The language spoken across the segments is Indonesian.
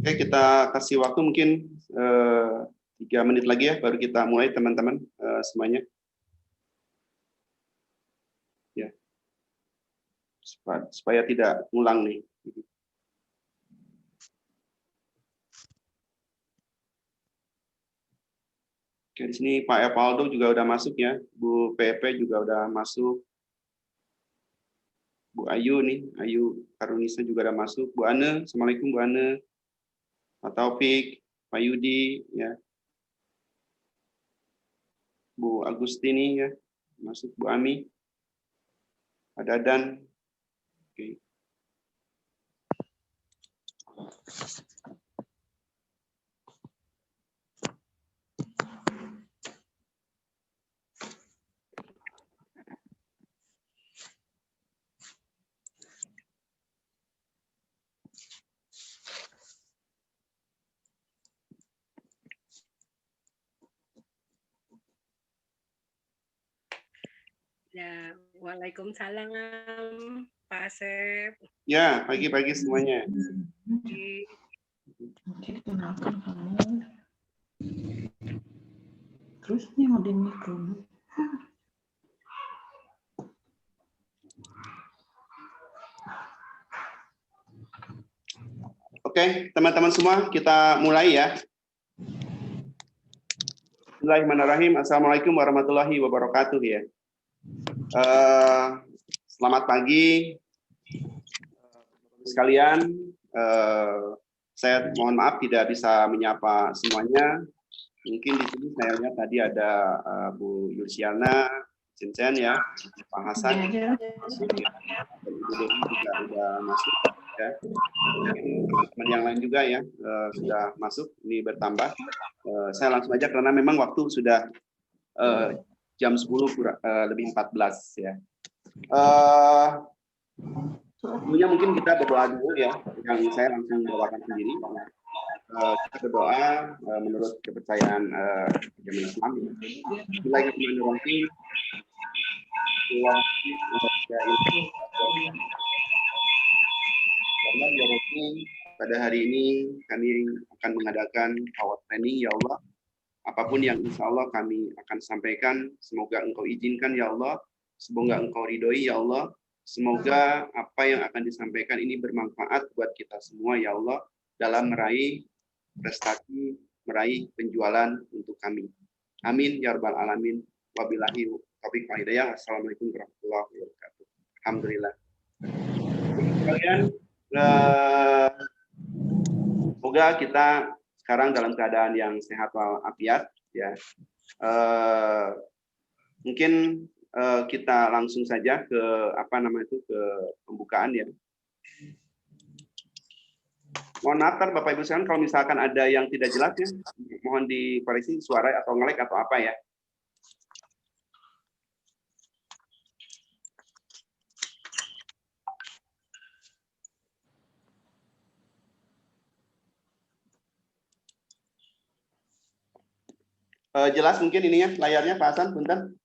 Oke, kita kasih waktu mungkin 3 menit lagi ya, baru kita mulai teman-teman semuanya. Ya, supaya tidak ngulang nih. Oke, di sini Pak Epaldo juga udah masuk ya, Bu PP juga udah masuk, Bu Ayu nih, Ayu Karunisa juga udah masuk, Bu Ane, Assalamualaikum Bu Ane, Pak Taufik, Pak Yudi, ya, Bu Agustini ya, masuk Bu Ami, Pak Dadan, oke. Ya, waalaikumsalam Pak Asep. Ya, pagi-pagi semuanya. Kenalkan kamu. Terus nih mau dimikro. Oke, teman-teman semua, kita mulai ya. Bismillahirrahmanirrahim. Assalamualaikum warahmatullahi wabarakatuh ya. Selamat pagi sekalian. Saya mohon maaf tidak bisa menyapa semuanya. Mungkin di sini saya lihat tadi ada Bu Yusiana, Cincen ya, Pak Hasan, masuk ya. Dan Ibu Dewi juga sudah masuk ya. Teman-teman yang lain juga ya sudah masuk, ini bertambah. Saya langsung aja karena memang waktu sudah jam 10 lebih 14 ya. Dulunya mungkin kita berdoa dulu ya, yang saya langsung bawakan sendiri. Kita berdoa menurut kepercayaan agama Islam. Bismillahirrahmanirrahim. Pada hari ini kami akan mengadakan power training ya Allah. Apapun yang insya Allah kami akan sampaikan, semoga Engkau izinkan ya Allah, semoga Engkau ridhoi ya Allah, semoga apa yang akan disampaikan ini bermanfaat buat kita semua ya Allah dalam meraih prestasi, meraih penjualan untuk kami. Amin ya rabbal alamin. Wabillahi taufiq wal hidayah. Assalamualaikum warahmatullahi wabarakatuh. Alhamdulillah. Kalian semoga kita sekarang dalam keadaan yang sehat walafiat ya. Mungkin kita langsung saja ke ke pembukaan ya. Mohon maaf kan Bapak Ibu sekalian kalau misalkan ada yang tidak jelas ya, mohon dikoreksi suara atau nge-lag atau apa ya. Jelas mungkin ininya layarnya Pak Hasan, punten.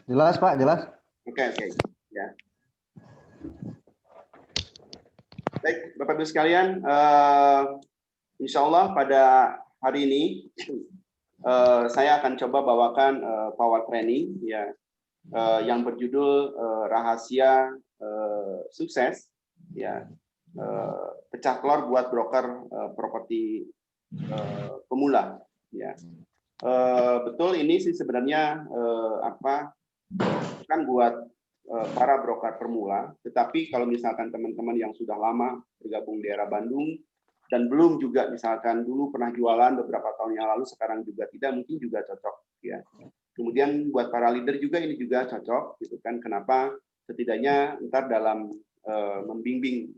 Jelas Pak, jelas. Oke, ya. Baik, Bapak Ibu sekalian, insya Allah pada hari ini saya akan coba bawakan power training ya, yang berjudul rahasia sukses ya, pecah telur buat broker properti pemula ya. Betul ini sih sebenarnya kan buat para broker pemula, tetapi kalau misalkan teman-teman yang sudah lama bergabung di era Bandung dan belum juga misalkan dulu pernah jualan beberapa tahun yang lalu sekarang juga tidak, mungkin juga cocok ya. Kemudian buat para leader juga ini juga cocok gitu kan. Kenapa? Setidaknya ntar dalam membimbing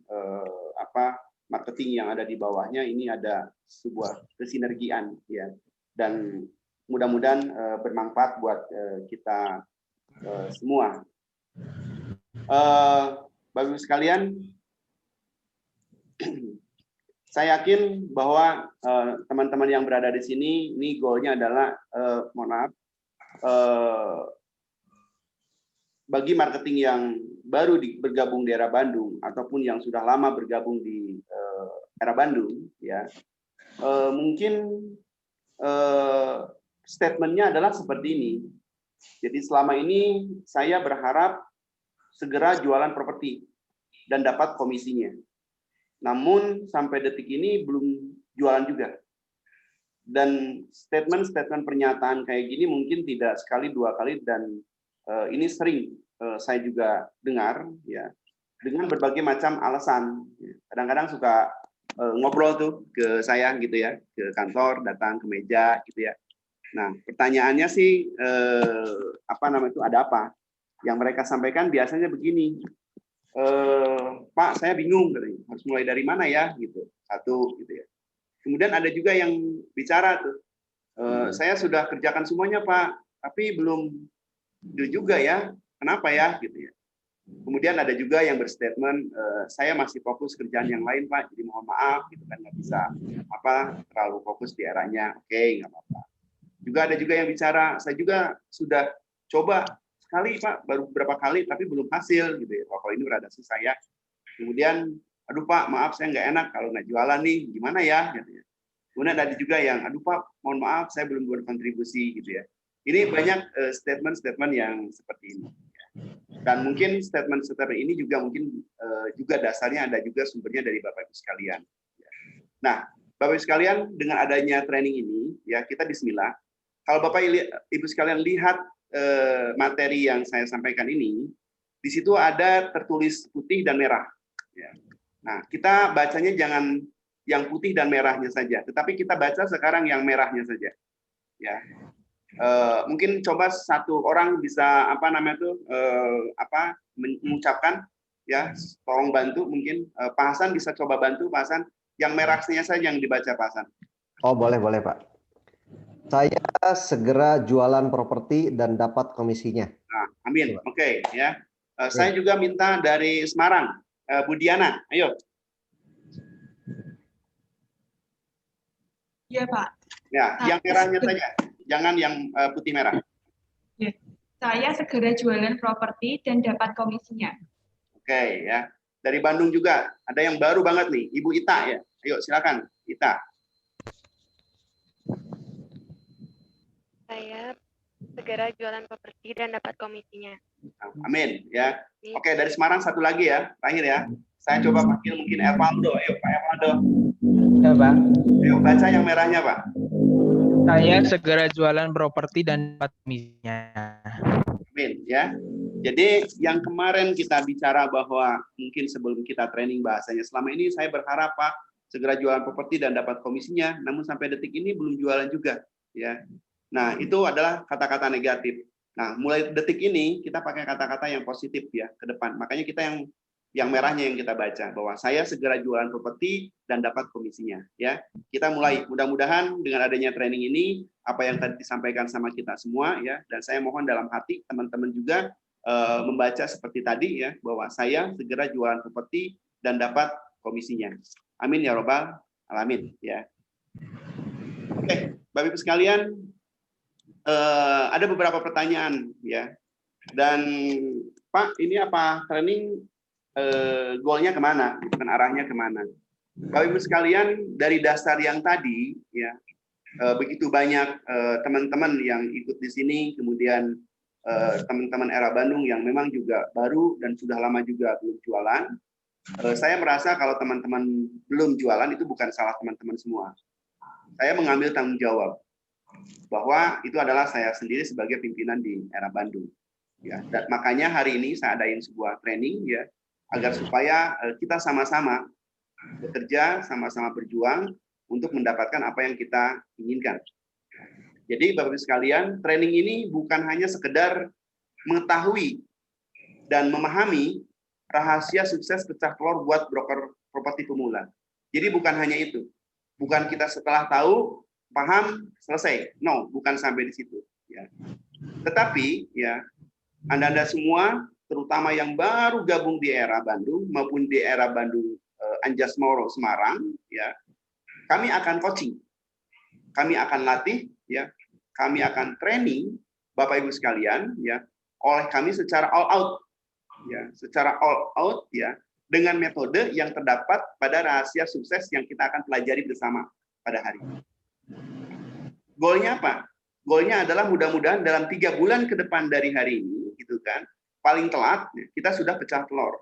marketing yang ada di bawahnya ini ada sebuah kesinergian ya, dan mudah-mudahan bermanfaat buat kita semua. Bapak Ibu sekalian, saya yakin bahwa teman-teman yang berada di sini ini goalnya adalah mohon maaf, bagi marketing yang baru bergabung di era Bandung ataupun yang sudah lama bergabung di Era Bandung, ya, mungkin statementnya adalah seperti ini. Jadi selama ini saya berharap segera jualan properti dan dapat komisinya. Namun sampai detik ini belum jualan juga. Dan statement-statement pernyataan kayak gini mungkin tidak sekali dua kali dan ini sering saya juga dengar, ya, dengan berbagai macam alasan. Kadang-kadang suka ngobrol tuh ke saya gitu ya, ke kantor, datang ke meja gitu ya. Nah, pertanyaannya sih itu ada apa? Yang mereka sampaikan biasanya begini, Pak, saya bingung, harus mulai dari mana ya, gitu. Satu, gitu ya. Kemudian ada juga yang bicara tuh, saya sudah kerjakan semuanya Pak, tapi belum juga ya, kenapa ya, gitu ya. Kemudian ada juga yang berstatement, saya masih fokus kerjaan yang lain Pak, jadi mohon maaf, gitu kan nggak bisa terlalu fokus di eranya, oke, nggak apa-apa. Juga ada juga yang bicara, saya juga sudah coba sekali Pak, baru beberapa kali tapi belum hasil gitu ya. Kalau ini beradaptasi saya. Kemudian, aduh Pak, maaf saya nggak enak kalau nggak jualan nih, gimana ya? Gitu ya. Kemudian ada juga yang, aduh Pak, mohon maaf saya belum berkontribusi gitu ya. Ini banyak statement-statement yang seperti ini. Dan mungkin statement-statement ini juga mungkin juga dasarnya ada juga sumbernya dari Bapak Ibu sekalian. Nah, Bapak Ibu sekalian, dengan adanya training ini, ya kita bismillah. Kalau Bapak Ibu sekalian lihat materi yang saya sampaikan ini, di situ ada tertulis putih dan merah. Ya. Nah, kita bacanya jangan yang putih dan merahnya saja, tetapi kita baca sekarang yang merahnya saja. Ya, mungkin coba satu orang bisa mengucapkan, ya, tolong bantu mungkin Pak Hasan bisa coba bantu Pak Hasan, yang merahnya saja yang dibaca Pak Hasan. Oh boleh Pak. Saya segera jualan properti dan dapat komisinya. Nah, amin. Oke, ya. Saya juga minta dari Semarang, Bu Diana, ayo. Iya, Pak. Ya, yang merahnya saja, jangan yang putih merah. Ya. Saya segera jualan properti dan dapat komisinya. Oke, ya. Dari Bandung juga, ada yang baru banget nih, Ibu Ita ya. Ayo, silakan, Ita. Saya segera jualan properti dan dapat komisinya. Amin, ya. Oke, dari Semarang satu lagi ya, terakhir ya. Saya coba panggil mungkin Ervaldo. Ayo, Pak Ervaldo. Ya, Pak. Ayo, baca yang merahnya, Pak. Saya segera jualan properti dan dapat komisinya. Amin, ya. Jadi yang kemarin kita bicara bahwa mungkin sebelum kita training bahasanya, selama ini saya berharap Pak segera jualan properti dan dapat komisinya, namun sampai detik ini belum jualan juga, ya. Nah, itu adalah kata-kata negatif. Nah, mulai detik ini kita pakai kata-kata yang positif ya ke depan. Makanya kita yang merahnya yang kita baca bahwa saya segera jualan properti dan dapat komisinya, ya. Kita mulai, mudah-mudahan dengan adanya training ini apa yang tadi disampaikan sama kita semua, ya, dan saya mohon dalam hati teman-teman juga membaca seperti tadi ya, bahwa saya segera jualan properti dan dapat komisinya. Amin ya robbal alamin, ya. Oke, Bapak Ibu sekalian, ada beberapa pertanyaan ya. Dan Pak, ini apa training goalnya kemana? Bukan arahnya kemana? Bapak Ibu sekalian, dari dasar yang tadi ya, begitu banyak teman-teman yang ikut di sini, kemudian teman-teman era Bandung yang memang juga baru dan sudah lama juga belum jualan. Saya merasa kalau teman-teman belum jualan itu bukan salah teman-teman semua. Saya mengambil tanggung jawab bahwa itu adalah saya sendiri sebagai pimpinan di era Bandung. Ya, dan makanya hari ini saya adain sebuah training ya, agar supaya kita sama-sama bekerja, sama-sama berjuang untuk mendapatkan apa yang kita inginkan. Jadi Bapak Ibu sekalian, training ini bukan hanya sekedar mengetahui dan memahami rahasia sukses pecah telur buat broker properti pemula. Jadi bukan hanya itu. Bukan kita setelah tahu, paham, selesai. No, bukan sampai di situ. Ya. Tetapi ya, Anda-anda semua, terutama yang baru gabung di era Bandung maupun di era Bandung Anjasmoro Semarang, ya, kami akan coaching, kami akan latih, ya, kami akan training Bapak Ibu sekalian, ya, oleh kami secara all out, ya, secara all out, ya, dengan metode yang terdapat pada rahasia sukses yang kita akan pelajari bersama pada hari ini. Goalnya apa? Goalnya adalah mudah-mudahan dalam 3 bulan ke depan dari hari ini, gitu kan, paling telat kita sudah pecah telur.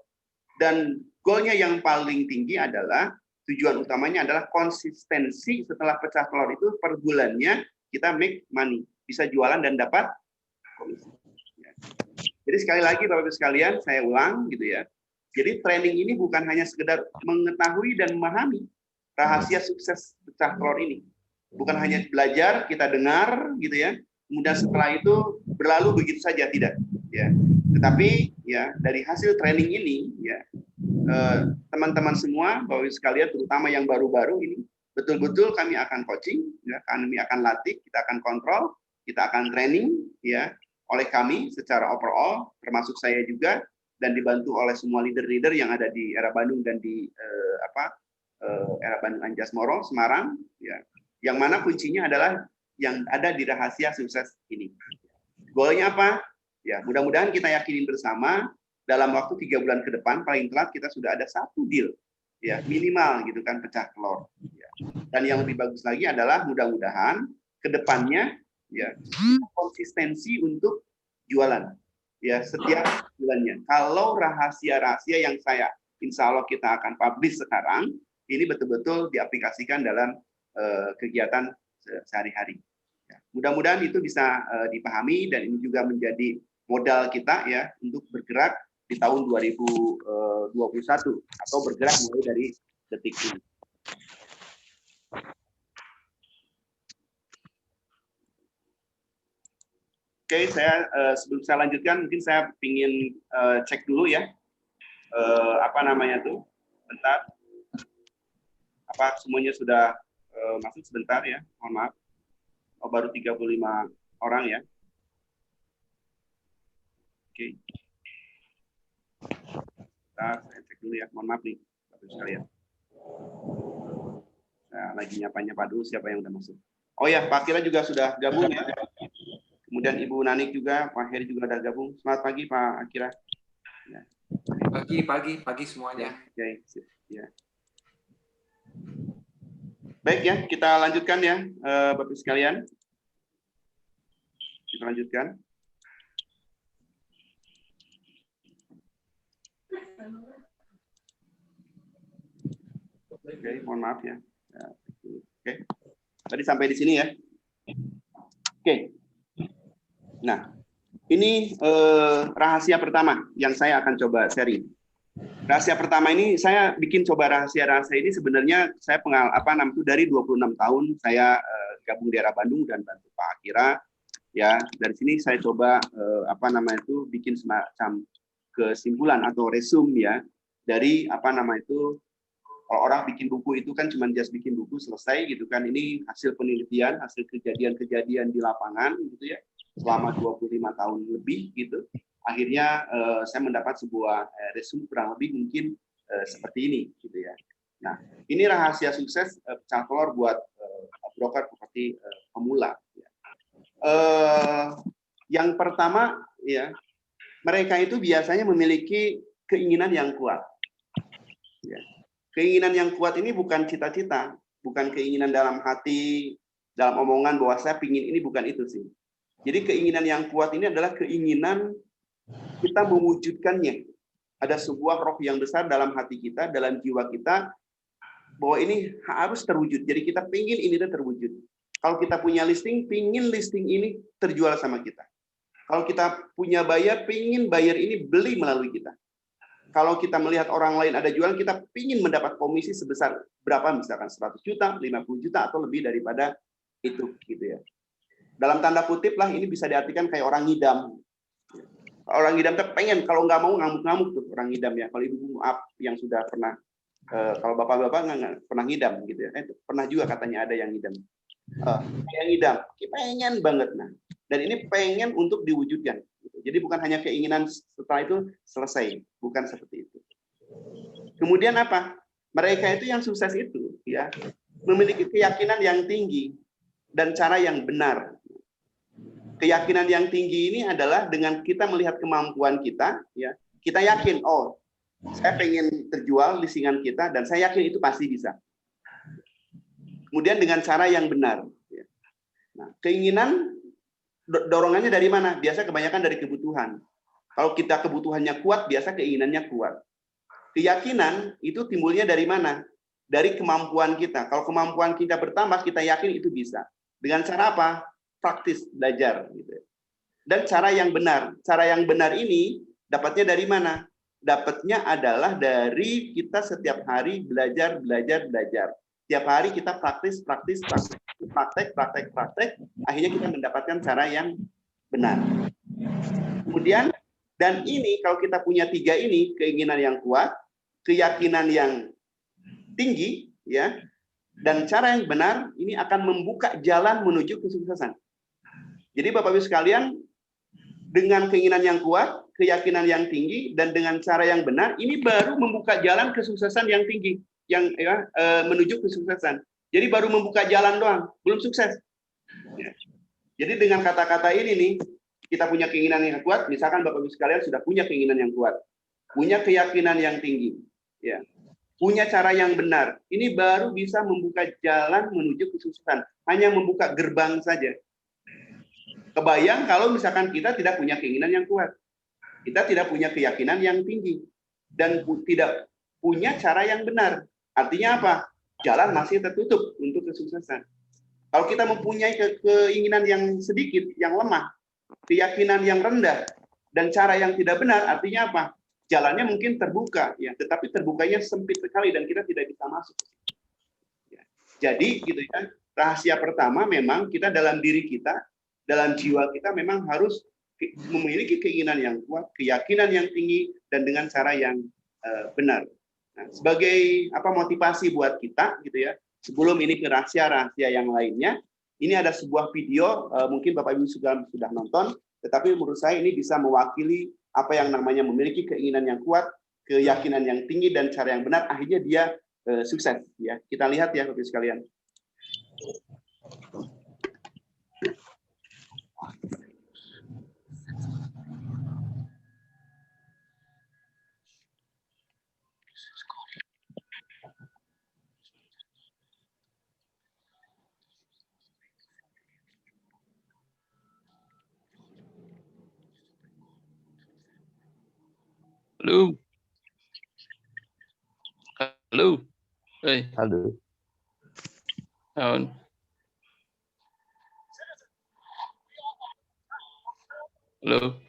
Dan goalnya yang paling tinggi adalah tujuan utamanya adalah konsistensi setelah pecah telur itu per bulannya kita make money, bisa jualan dan dapat komisi. Jadi sekali lagi Bapak Ibu sekalian, saya ulang gitu ya. Jadi training ini bukan hanya sekedar mengetahui dan memahami rahasia sukses pecah telur ini. Bukan hanya belajar, kita dengar gitu ya. Kemudian setelah itu berlalu begitu saja, tidak ya. Tetapi ya dari hasil training ini ya teman-teman semua Bapak Ibu sekalian terutama yang baru-baru ini betul-betul kami akan coaching ya, kami akan latih, kita akan kontrol, kita akan training ya oleh kami secara overall termasuk saya juga dan dibantu oleh semua leader-leader yang ada di era Bandung dan di era Bandung Anjas Moro Semarang ya. Yang mana kuncinya adalah yang ada di rahasia sukses ini. Goalnya apa? Ya, mudah-mudahan kita yakinin bersama dalam waktu 3 bulan ke depan paling telat kita sudah ada 1 deal ya minimal gitu kan pecah telur ya. Dan yang lebih bagus lagi adalah mudah-mudahan ke depannya ya konsistensi untuk jualan ya setiap bulannya. Kalau rahasia-rahasia yang saya insya Allah kita akan publish sekarang ini betul-betul diaplikasikan dalam kegiatan sehari-hari. Ya, mudah-mudahan itu bisa dipahami dan ini juga menjadi modal kita ya untuk bergerak di tahun 2021 atau bergerak mulai dari detik ini. Oke, saya sebelum saya lanjutkan mungkin saya ingin cek dulu ya apa namanya tuh, bentar. Apa semuanya sudah masuk sebentar ya, mohon maaf. Oh, baru 35 orang ya. Oke. Bentar, saya cek dulu ya, mohon maaf nih, Bapak sekalian. Saya lagi nyapa-nyapa dulu siapa yang udah masuk. Oh ya, Pak Kira juga sudah gabung ya. Kemudian Ibu Nanik juga, Pak Heri juga udah gabung. Selamat pagi Pak Akira. Ya. Pagi semuanya. Oke, ya. Baik ya, kita lanjutkan ya, Bapak sekalian. Kita lanjutkan. Oke, mohon maaf ya. Oke, tadi sampai di sini ya. Oke. Nah, ini rahasia pertama yang saya akan coba sharing. Rahasia pertama ini saya bikin coba rahasia-rahasia ini sebenarnya saya dari 26 tahun saya gabung di era Bandung dan bantu Pak Akira ya. Dari sini saya coba bikin semacam kesimpulan atau resume ya dari kalau orang bikin buku itu kan cuma just bikin buku selesai gitu kan. Ini hasil penelitian, hasil kejadian-kejadian di lapangan gitu ya selama 25 tahun lebih gitu. Akhirnya saya mendapat sebuah resume kurang lebih mungkin seperti ini gitu ya. Nah, ini rahasia sukses pecah telur buat broker properti pemula. Ya. Yang pertama ya, mereka itu biasanya memiliki keinginan yang kuat. Ya. Keinginan yang kuat ini bukan cita-cita, bukan keinginan dalam hati, dalam omongan bahwa saya pingin ini, bukan itu sih. Jadi keinginan yang kuat ini adalah keinginan kita mewujudkannya. Ada sebuah roh yang besar dalam hati kita, dalam jiwa kita, bahwa ini harus terwujud. Jadi kita pingin ini terwujud. Kalau kita punya listing, pingin listing ini terjual sama kita. Kalau kita punya buyer, pingin buyer ini beli melalui kita. Kalau kita melihat orang lain ada jualan, kita pingin mendapat komisi sebesar berapa, misalkan 100 juta, 50 juta, atau lebih daripada itu. Gitu ya. Dalam tanda kutip lah, ini bisa diartikan kayak orang ngidam. Orang ngidam tuh pengen, kalau nggak mau ngamuk-ngamuk tuh orang ngidam ya. Kalau ibu maaf yang sudah pernah, kalau bapak-bapak nggak pernah ngidam gitu ya. Pernah juga katanya ada yang ngidam. Yang ngidam, pengen banget. Nah, dan ini pengen untuk diwujudkan. Jadi bukan hanya keinginan setelah itu selesai, bukan seperti itu. Kemudian apa? Mereka itu yang sukses itu ya memiliki keyakinan yang tinggi dan cara yang benar. Keyakinan yang tinggi ini adalah dengan kita melihat kemampuan kita, ya kita yakin, oh Saya pengen terjual listingan kita dan saya yakin itu pasti bisa. Kemudian dengan cara yang benar. Nah, keinginan dorongannya dari mana? Biasa kebanyakan dari kebutuhan. Kalau kita kebutuhannya kuat, biasa keinginannya kuat. Keyakinan itu timbulnya dari mana? Dari kemampuan kita. Kalau kemampuan kita bertambah, kita yakin itu bisa. Dengan cara apa? Praktis, belajar. Dan cara yang benar. Cara yang benar ini dapatnya dari mana? Dapatnya adalah dari kita setiap hari belajar. Tiap hari kita praktek, akhirnya kita mendapatkan cara yang benar. Kemudian, dan ini kalau kita punya 3 ini, keinginan yang kuat, keyakinan yang tinggi, ya, dan cara yang benar, ini akan membuka jalan menuju kesuksesan. Jadi Bapak Ibu sekalian, dengan keinginan yang kuat, keyakinan yang tinggi, dan dengan cara yang benar, ini baru membuka jalan kesuksesan yang tinggi. Yang menuju kesuksesan. Jadi baru membuka jalan doang, belum sukses. Ya. Jadi dengan kata-kata ini nih, kita punya keinginan yang kuat. Misalkan Bapak Ibu sekalian sudah punya keinginan yang kuat, punya keyakinan yang tinggi, ya, punya cara yang benar. Ini baru bisa membuka jalan menuju kesuksesan. Hanya membuka gerbang saja. Kebayang kalau misalkan kita tidak punya keinginan yang kuat, kita tidak punya keyakinan yang tinggi, dan tidak punya cara yang benar. Artinya apa? Jalan masih tertutup untuk kesuksesan. Kalau kita mempunyai keinginan yang sedikit, yang lemah, keyakinan yang rendah, dan cara yang tidak benar, artinya apa? Jalannya mungkin terbuka, ya, tetapi terbukanya sempit sekali dan kita tidak bisa masuk. Ya. Jadi, gitu ya. Rahasia pertama memang kita dalam diri kita, dalam jiwa kita memang harus memiliki keinginan yang kuat, keyakinan yang tinggi, dan dengan cara yang benar. Nah, sebagai motivasi buat kita gitu ya, sebelum ini ke rahasia-rahasia yang lainnya, ini ada sebuah video, mungkin Bapak Ibu sudah nonton, tetapi menurut saya ini bisa mewakili apa yang namanya memiliki keinginan yang kuat, keyakinan yang tinggi, dan cara yang benar, akhirnya dia sukses. Ya, kita lihat ya Bapak Ibu sekalian. Halo. Halo. Hey. Halo. Naon. Halo.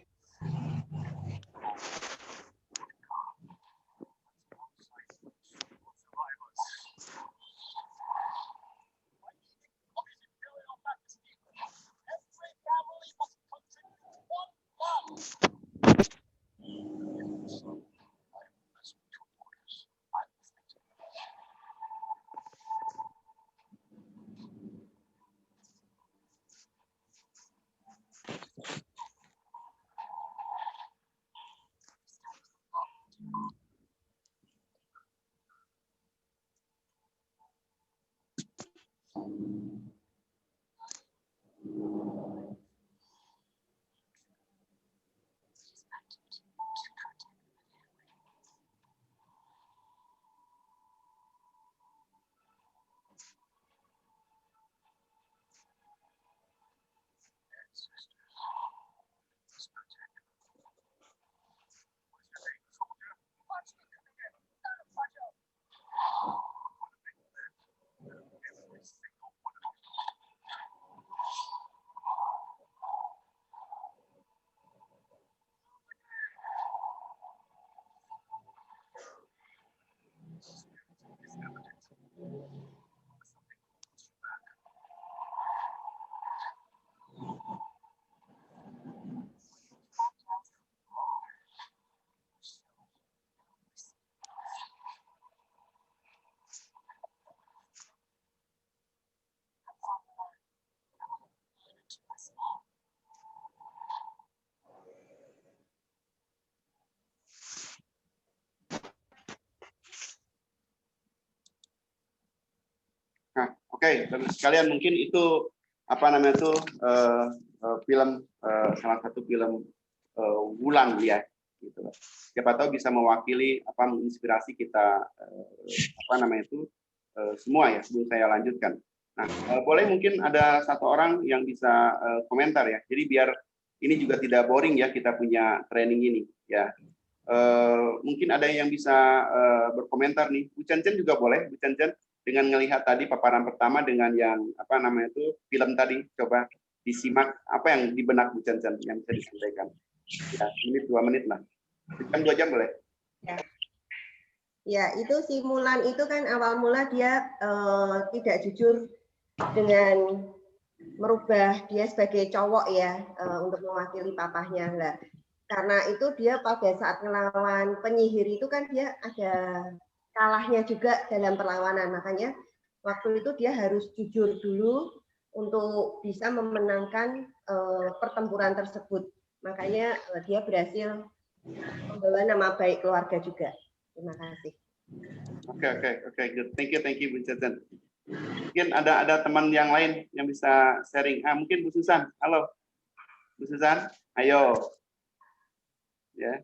Nah, oke, teman sekalian, mungkin itu film salah satu film Wulan ya, gitu loh. Siapa tahu bisa mewakili menginspirasi kita semua ya sebelum saya lanjutkan. Nah, boleh mungkin ada satu orang yang bisa komentar ya. Jadi biar ini juga tidak boring ya kita punya training ini ya. Mungkin ada yang bisa berkomentar nih. Bu Chen juga boleh, Bu Chen dengan melihat tadi paparan pertama dengan yang film tadi, coba disimak apa yang di benak Bu Chen yang bisa disampaikan. Ya, 2 menit lah. Kan 2 jam boleh? Ya, itu si Mulan itu kan awal mula dia tidak jujur dengan merubah dia sebagai cowok ya untuk mewakili papahnya lah. Karena itu dia pada saat melawan penyihir itu kan dia ada kalahnya juga dalam perlawanan. Makanya waktu itu dia harus jujur dulu untuk bisa memenangkan pertempuran tersebut. Makanya dia berhasil membawa nama baik keluarga juga. Terima kasih. Oke, good. Thank you, Bu Ceten. Mungkin ada teman yang lain yang bisa sharing. Mungkin Bu Susan. Halo, Bu Susan. Ayo. Ya.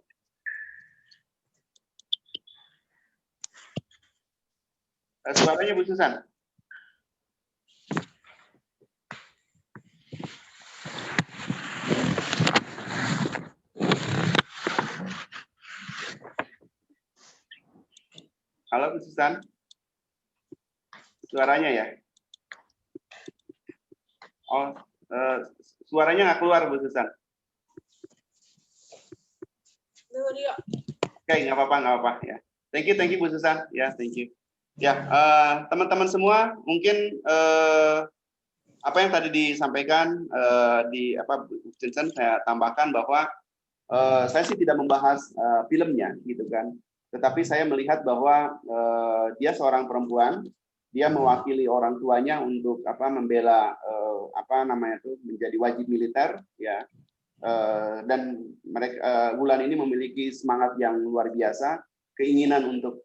Suaranya Bu Susan. Halo Bu Susan. Suaranya ya? Oh, suaranya nggak keluar Bu Susan. Oke, nggak apa-apa ya. Thank you Bu Susan. Ya, thank you. Ya, teman-teman semua, mungkin apa yang tadi disampaikan Bu Vincent, saya tambahkan bahwa saya sih tidak membahas filmnya, gitu kan. Tetapi saya melihat bahwa dia seorang perempuan, dia mewakili orang tuanya untuk membela menjadi wajib militer, ya. Dan mereka Wulan ini memiliki semangat yang luar biasa, keinginan untuk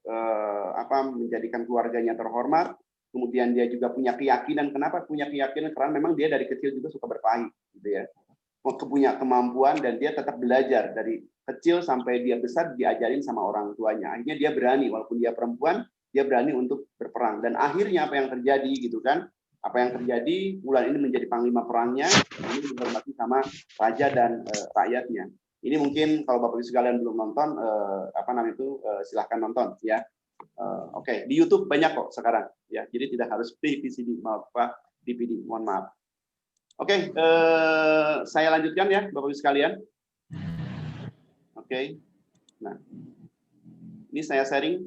menjadikan keluarganya terhormat. Kemudian dia juga punya keyakinan. Kenapa punya keyakinan? Karena memang dia dari kecil juga suka berkelahi, gitu ya. Punya kemampuan dan dia tetap belajar dari kecil sampai dia besar diajarin sama orang tuanya. Akhirnya dia berani, walaupun dia perempuan, dia berani untuk berperang. Dan akhirnya apa yang terjadi, gitu kan? Apa yang terjadi, Wulan ini menjadi panglima perangnya, ini dihormati sama raja dan rakyatnya. Ini mungkin kalau Bapak Ibu sekalian belum nonton, silahkan nonton ya. Oke, di YouTube banyak kok sekarang ya. Jadi tidak harus beli VCD, DVD, mohon maaf. Oke, saya lanjutkan ya Bapak Ibu sekalian. Oke. Nah, ini saya sharing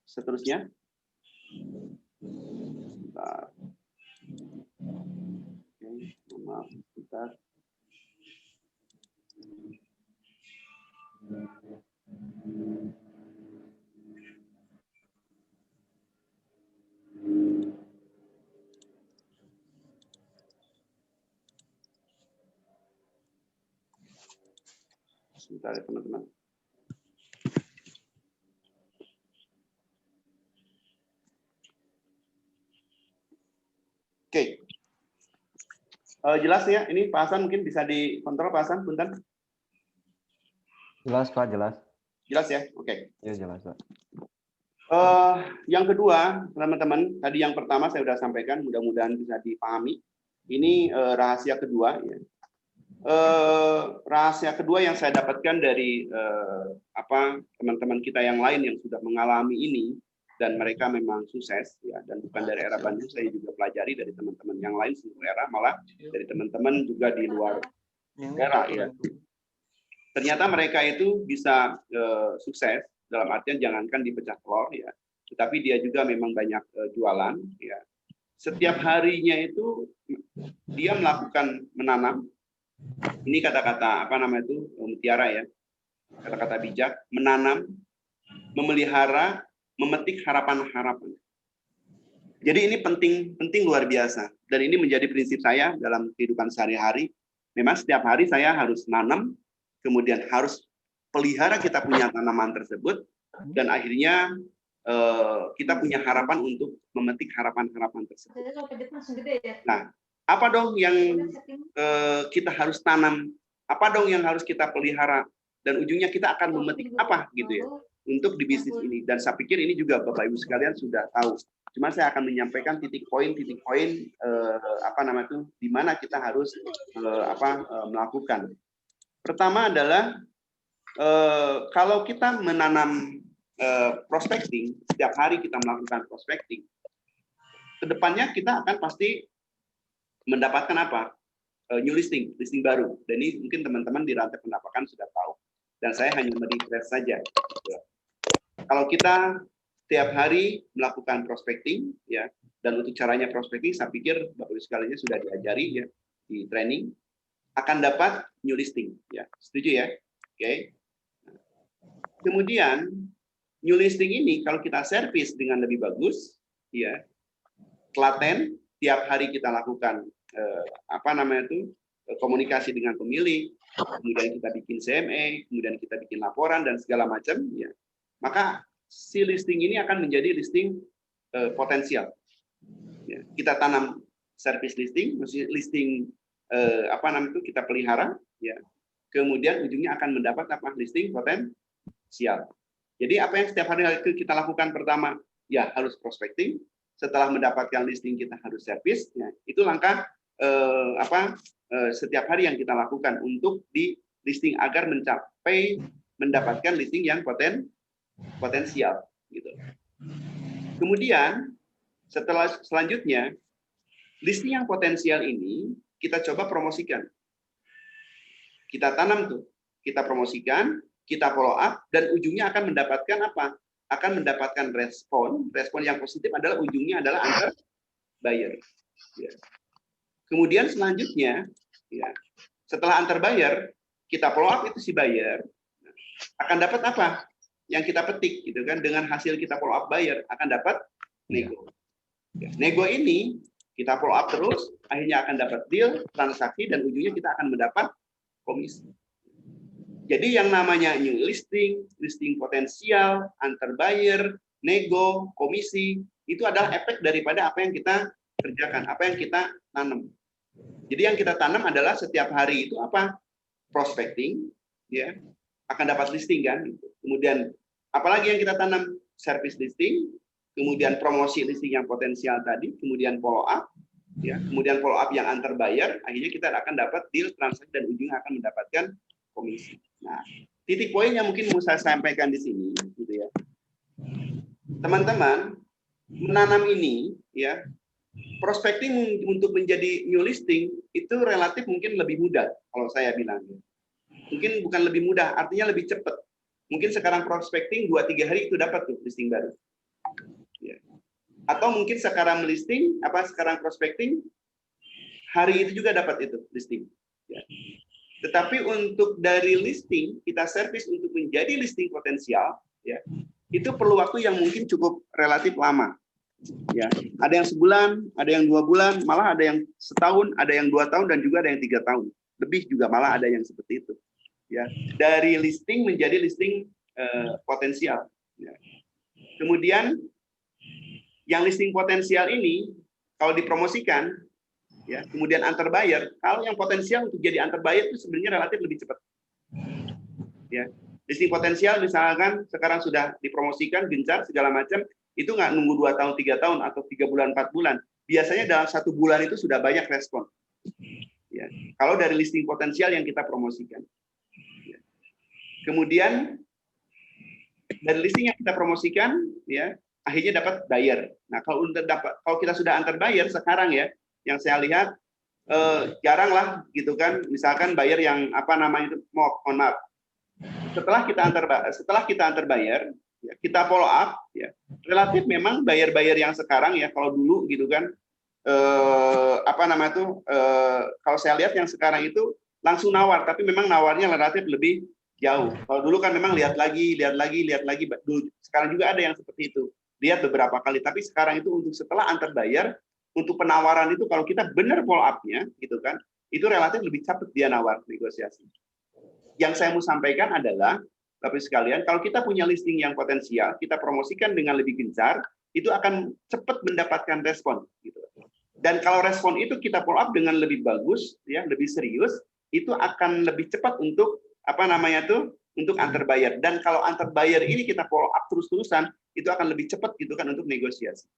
seterusnya. Bentar. Oke, maaf, bentar. Sebentar ya teman-teman. Oke. Jelas ya, ini Pak Hasan mungkin bisa dikontrol Pak Hasan, punten. Jelas Pak, jelas. Jelas ya, oke. Ya jelas Pak. Yang kedua, teman-teman, tadi yang pertama saya sudah sampaikan, mudah-mudahan bisa dipahami. Ini rahasia kedua. Ya. Rahasia kedua yang saya dapatkan dari teman-teman kita yang lain yang sudah mengalami ini dan mereka memang sukses ya, dan bukan dari era Bandung, saya juga pelajari dari teman-teman yang lain seluruh era, malah dari teman-teman juga di luar era ya. Ternyata mereka itu bisa sukses dalam artian jangankan dipecah telur ya, tetapi dia juga memang banyak jualan ya. Setiap harinya itu dia melakukan menanam. Ini kata-kata mutiara ya, kata-kata bijak, menanam, memelihara, memetik harapan-harapan. Jadi ini penting luar biasa, dan ini menjadi prinsip saya dalam kehidupan sehari-hari. Memang setiap hari saya harus nanam, kemudian harus pelihara kita punya tanaman tersebut, dan akhirnya kita punya harapan untuk memetik harapan-harapan tersebut. Nah, apa dong yang kita harus tanam? Apa dong yang harus kita pelihara dan ujungnya kita akan memetik apa gitu ya untuk di bisnis ini. Dan saya pikir ini juga Bapak Ibu sekalian sudah tahu. Cuma saya akan menyampaikan titik poin di mana kita harus melakukan. Pertama adalah kalau kita menanam prospecting, setiap hari kita melakukan prospecting, kedepannya kita akan pasti mendapatkan apa? New listing baru. Dan ini mungkin teman-teman di rantai pendapakan sudah tahu. Dan saya hanya merefresh saja. Kalau kita setiap hari melakukan prospecting, ya, dan untuk caranya prospecting, saya pikir Bapak Ibu sekalian sudah diajari ya di training, akan dapat new listing. Ya, setuju ya? Oke. Kemudian new listing ini kalau kita servis dengan lebih bagus, ya, telaten, tiap hari kita lakukan komunikasi dengan pemilik, kemudian kita bikin CME, kemudian kita bikin laporan dan segala macam, ya, maka si listing ini akan menjadi listing potensial. Ya, kita tanam service listing, maksudnya listing kita pelihara, ya, kemudian ujungnya akan mendapat apa? Listing potensial. Jadi apa yang setiap hari kita lakukan pertama, ya harus prospecting. Setelah mendapatkan listing kita harus service. Ya, itu langkah setiap hari yang kita lakukan untuk di listing agar mendapatkan listing yang potensial. Gitu. Kemudian selanjutnya listing yang potensial ini kita coba promosikan. Kita tanam tuh, kita promosikan, kita follow up, dan ujungnya akan mendapatkan apa? Akan mendapatkan respon yang positif adalah ujungnya adalah antar buyer. Ya. Kemudian selanjutnya, ya, setelah antar buyer, kita follow up itu si buyer akan dapat apa? Yang kita petik, gitu kan? Dengan hasil kita follow up buyer akan dapat nego. Ya. Nego ini kita follow up terus, akhirnya akan dapat deal, transaksi, dan ujungnya kita akan mendapat komisi. Jadi yang namanya new listing, listing potensial, antar buyer, nego, komisi, itu adalah efek daripada apa yang kita kerjakan, apa yang kita tanam. Jadi yang kita tanam adalah setiap hari itu apa? Prospecting, ya, akan dapat listing kan. Kemudian apalagi yang kita tanam? Service listing, kemudian promosi listing yang potensial tadi, kemudian follow up, ya, kemudian follow up yang antar buyer, akhirnya kita akan dapat deal, transaksi, dan ujungnya akan mendapatkan komisi. Nah, titik poin yang mungkin mau saya sampaikan di sini, gitu ya. Teman-teman, menanam ini, ya, prospecting untuk menjadi new listing itu relatif mungkin lebih mudah, kalau saya bilang. Mungkin bukan lebih mudah, artinya lebih cepat. Mungkin sekarang prospecting 2-3 hari itu dapat tuh listing baru. Ya. Atau mungkin sekarang sekarang prospecting hari itu juga dapat itu listing. Ya. Tetapi untuk dari listing kita service untuk menjadi listing potensial, ya, itu perlu waktu yang mungkin cukup relatif lama. Ya, ada yang sebulan, ada yang 2 bulan, malah ada yang setahun, ada yang 2 tahun, dan juga ada yang 3 tahun. Lebih juga malah ada yang seperti itu. Ya, dari listing menjadi listing potensial. Ya. Kemudian yang listing potensial ini kalau dipromosikan, ya, kemudian antar buyer, kalau yang potensial untuk jadi antar buyer itu sebenarnya relatif lebih cepat. Ya, listing potensial misalkan sekarang sudah dipromosikan, gencar segala macam, itu nggak nunggu 2 tahun, 3 tahun atau 3 bulan, 4 bulan. Biasanya dalam 1 bulan itu sudah banyak respon. Ya, kalau dari listing potensial yang kita promosikan. Ya. Kemudian dari listing yang kita promosikan, ya, akhirnya dapat buyer. Nah, kalau kita sudah antar buyer sekarang, ya, yang saya lihat jarang lah gitu kan, misalkan buyer yang mohon maaf, setelah kita antar buyer, ya, kita follow up, ya, relatif memang buyer-buyer yang sekarang, ya, kalau dulu gitu kan kalau saya lihat yang sekarang itu langsung nawar, tapi memang nawarnya relatif lebih jauh. Kalau dulu kan memang lihat lagi. Sekarang juga ada yang seperti itu, lihat beberapa kali, tapi sekarang itu untuk setelah antar buyer, untuk penawaran itu kalau kita benar follow up-nya gitu kan, itu relatif lebih cepat dia nawar negosiasi. Yang saya mau sampaikan adalah Bapak sekalian, kalau kita punya listing yang potensial, kita promosikan dengan lebih gencar, itu akan cepat mendapatkan respon gitu. Dan kalau respon itu kita follow up dengan lebih bagus, ya, lebih serius, itu akan lebih cepat untuk untuk antar buyer. Dan kalau antar buyer ini kita follow up terus-terusan, itu akan lebih cepat gitu kan untuk negosiasi.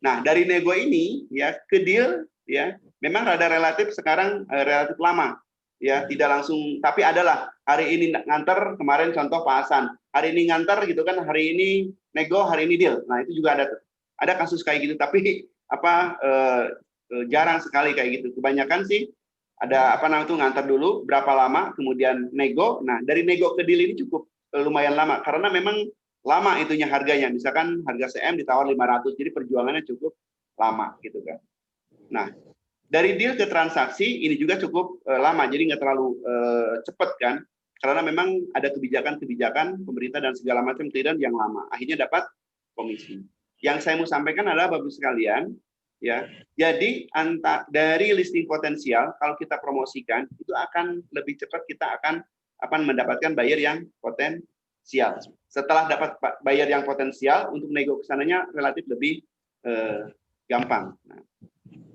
Nah, dari nego ini ya ke deal ya, memang rada relatif sekarang relatif lama. Ya, tidak langsung, tapi adalah hari ini nganter, kemarin contoh Pak Hasan, hari ini nganter gitu kan, hari ini nego, hari ini deal. Nah, itu juga ada tuh. Ada kasus kayak gitu, tapi jarang sekali kayak gitu. Kebanyakan sih ada nganter dulu berapa lama, kemudian nego. Nah, dari nego ke deal ini cukup lumayan lama karena memang lama itunya harganya. Misalkan harga CM ditawar 500, jadi perjuangannya cukup lama gitu kan. Nah, dari deal ke transaksi ini juga cukup lama, jadi nggak terlalu cepat kan, karena memang ada kebijakan-kebijakan pemerintah dan segala macam clearance yang lama. Akhirnya dapat komisi. Yang saya mau sampaikan adalah Bapak sekalian, ya. Jadi dari listing potensial kalau kita promosikan itu akan lebih cepat, kita akan mendapatkan buyer yang potensial. Setelah dapat buyer yang potensial, untuk nego kesananya relatif lebih gampang. Nah,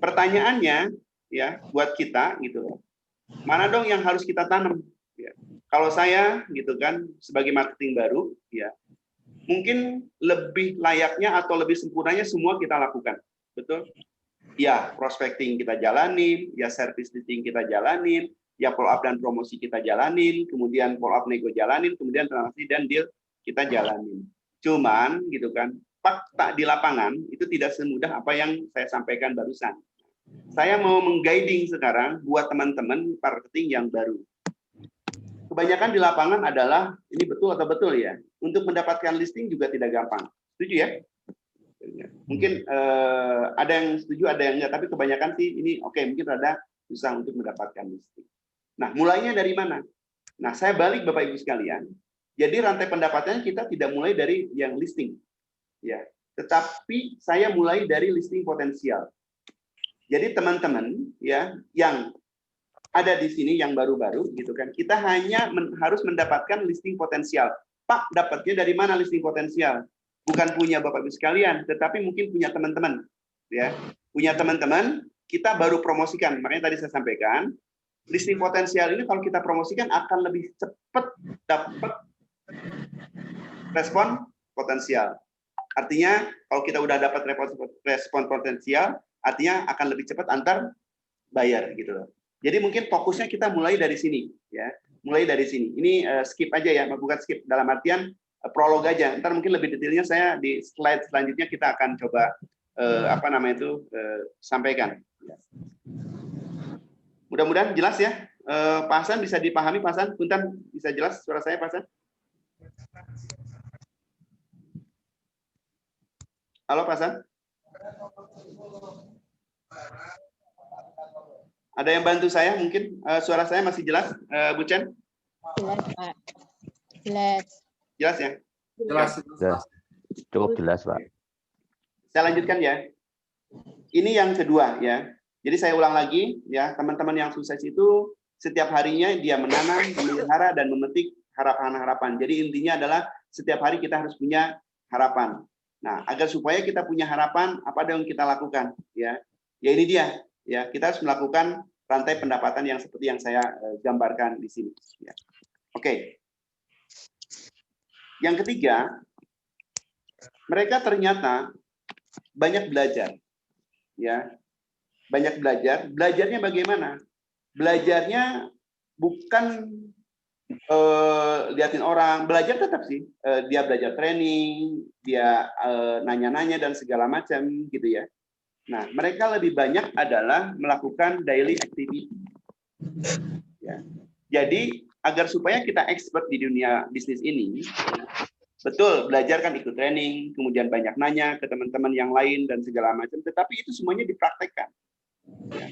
pertanyaannya ya buat kita gitu, mana dong yang harus kita tanam? Ya. Kalau saya gitu kan sebagai marketing baru, ya mungkin lebih layaknya atau lebih sempurnanya semua kita lakukan, betul? Ya prospecting kita jalanin, ya service listing kita jalanin, ya follow up dan promosi kita jalanin, kemudian follow up nego jalanin, kemudian transaksi dan deal kita jalanin. Cuman gitu kan fakta di lapangan itu tidak semudah apa yang saya sampaikan barusan. Saya mau mengguiding sekarang buat teman-teman marketing yang baru. Kebanyakan di lapangan adalah, ini betul atau betul ya, untuk mendapatkan listing juga tidak gampang. Setuju ya? Mungkin ada yang setuju, ada yang enggak, tapi kebanyakan sih ini oke, mungkin rada susah untuk mendapatkan listing. Nah, mulainya dari mana? Nah, saya balik Bapak Ibu sekalian. Jadi rantai pendapatannya kita tidak mulai dari yang listing. Ya, tetapi saya mulai dari listing potensial. Jadi teman-teman ya yang ada di sini yang baru-baru gitu kan, kita hanya harus mendapatkan listing potensial. Pak, dapatnya dari mana listing potensial? Bukan punya Bapak Ibu sekalian, tetapi mungkin punya teman-teman. Ya, punya teman-teman, kita baru promosikan. Makanya tadi saya sampaikan, listing potensial ini kalau kita promosikan akan lebih cepat dapat respon potensial. Artinya kalau kita udah dapat respon potensial, artinya akan lebih cepat antar buyer gitu loh. Jadi mungkin fokusnya kita mulai dari sini ya. Mulai dari sini. Ini skip aja ya, bukan skip dalam artian prolog aja. Ntar mungkin lebih detailnya saya di slide selanjutnya kita akan coba sampaikan. Mudah-mudahan jelas ya. Pak Hasan bisa dipahami, Pak Hasan? Punten bisa jelas suara saya, Pak Hasan? Halo Pak Hasan? Ada yang bantu saya mungkin? Suara saya masih jelas, Bu Chen? Jelas, Pak. Jelas. Jelas ya? Jelas. Cukup jelas, Pak. Saya lanjutkan ya. Ini yang kedua ya. Jadi saya ulang lagi ya, teman-teman yang sukses itu setiap harinya dia menanam, memelihara dan memetik harapan-harapan. Jadi intinya adalah setiap hari kita harus punya harapan. Nah, agar supaya kita punya harapan, apa yang kita lakukan ya? Ya ini dia ya, kita harus melakukan rantai pendapatan yang seperti yang saya gambarkan di sini ya. Oke. Yang ketiga, mereka ternyata banyak belajar ya. Banyak belajar. Belajarnya bagaimana? Belajarnya bukan liatin orang, belajar tetap sih. Dia belajar training, dia nanya-nanya dan segala macam gitu ya. Nah, mereka lebih banyak adalah melakukan daily activity. Ya. Jadi agar supaya kita expert di dunia bisnis ini, betul belajar kan ikut training, kemudian banyak nanya ke teman-teman yang lain dan segala macam. Tetapi itu semuanya dipraktekkan. Ya.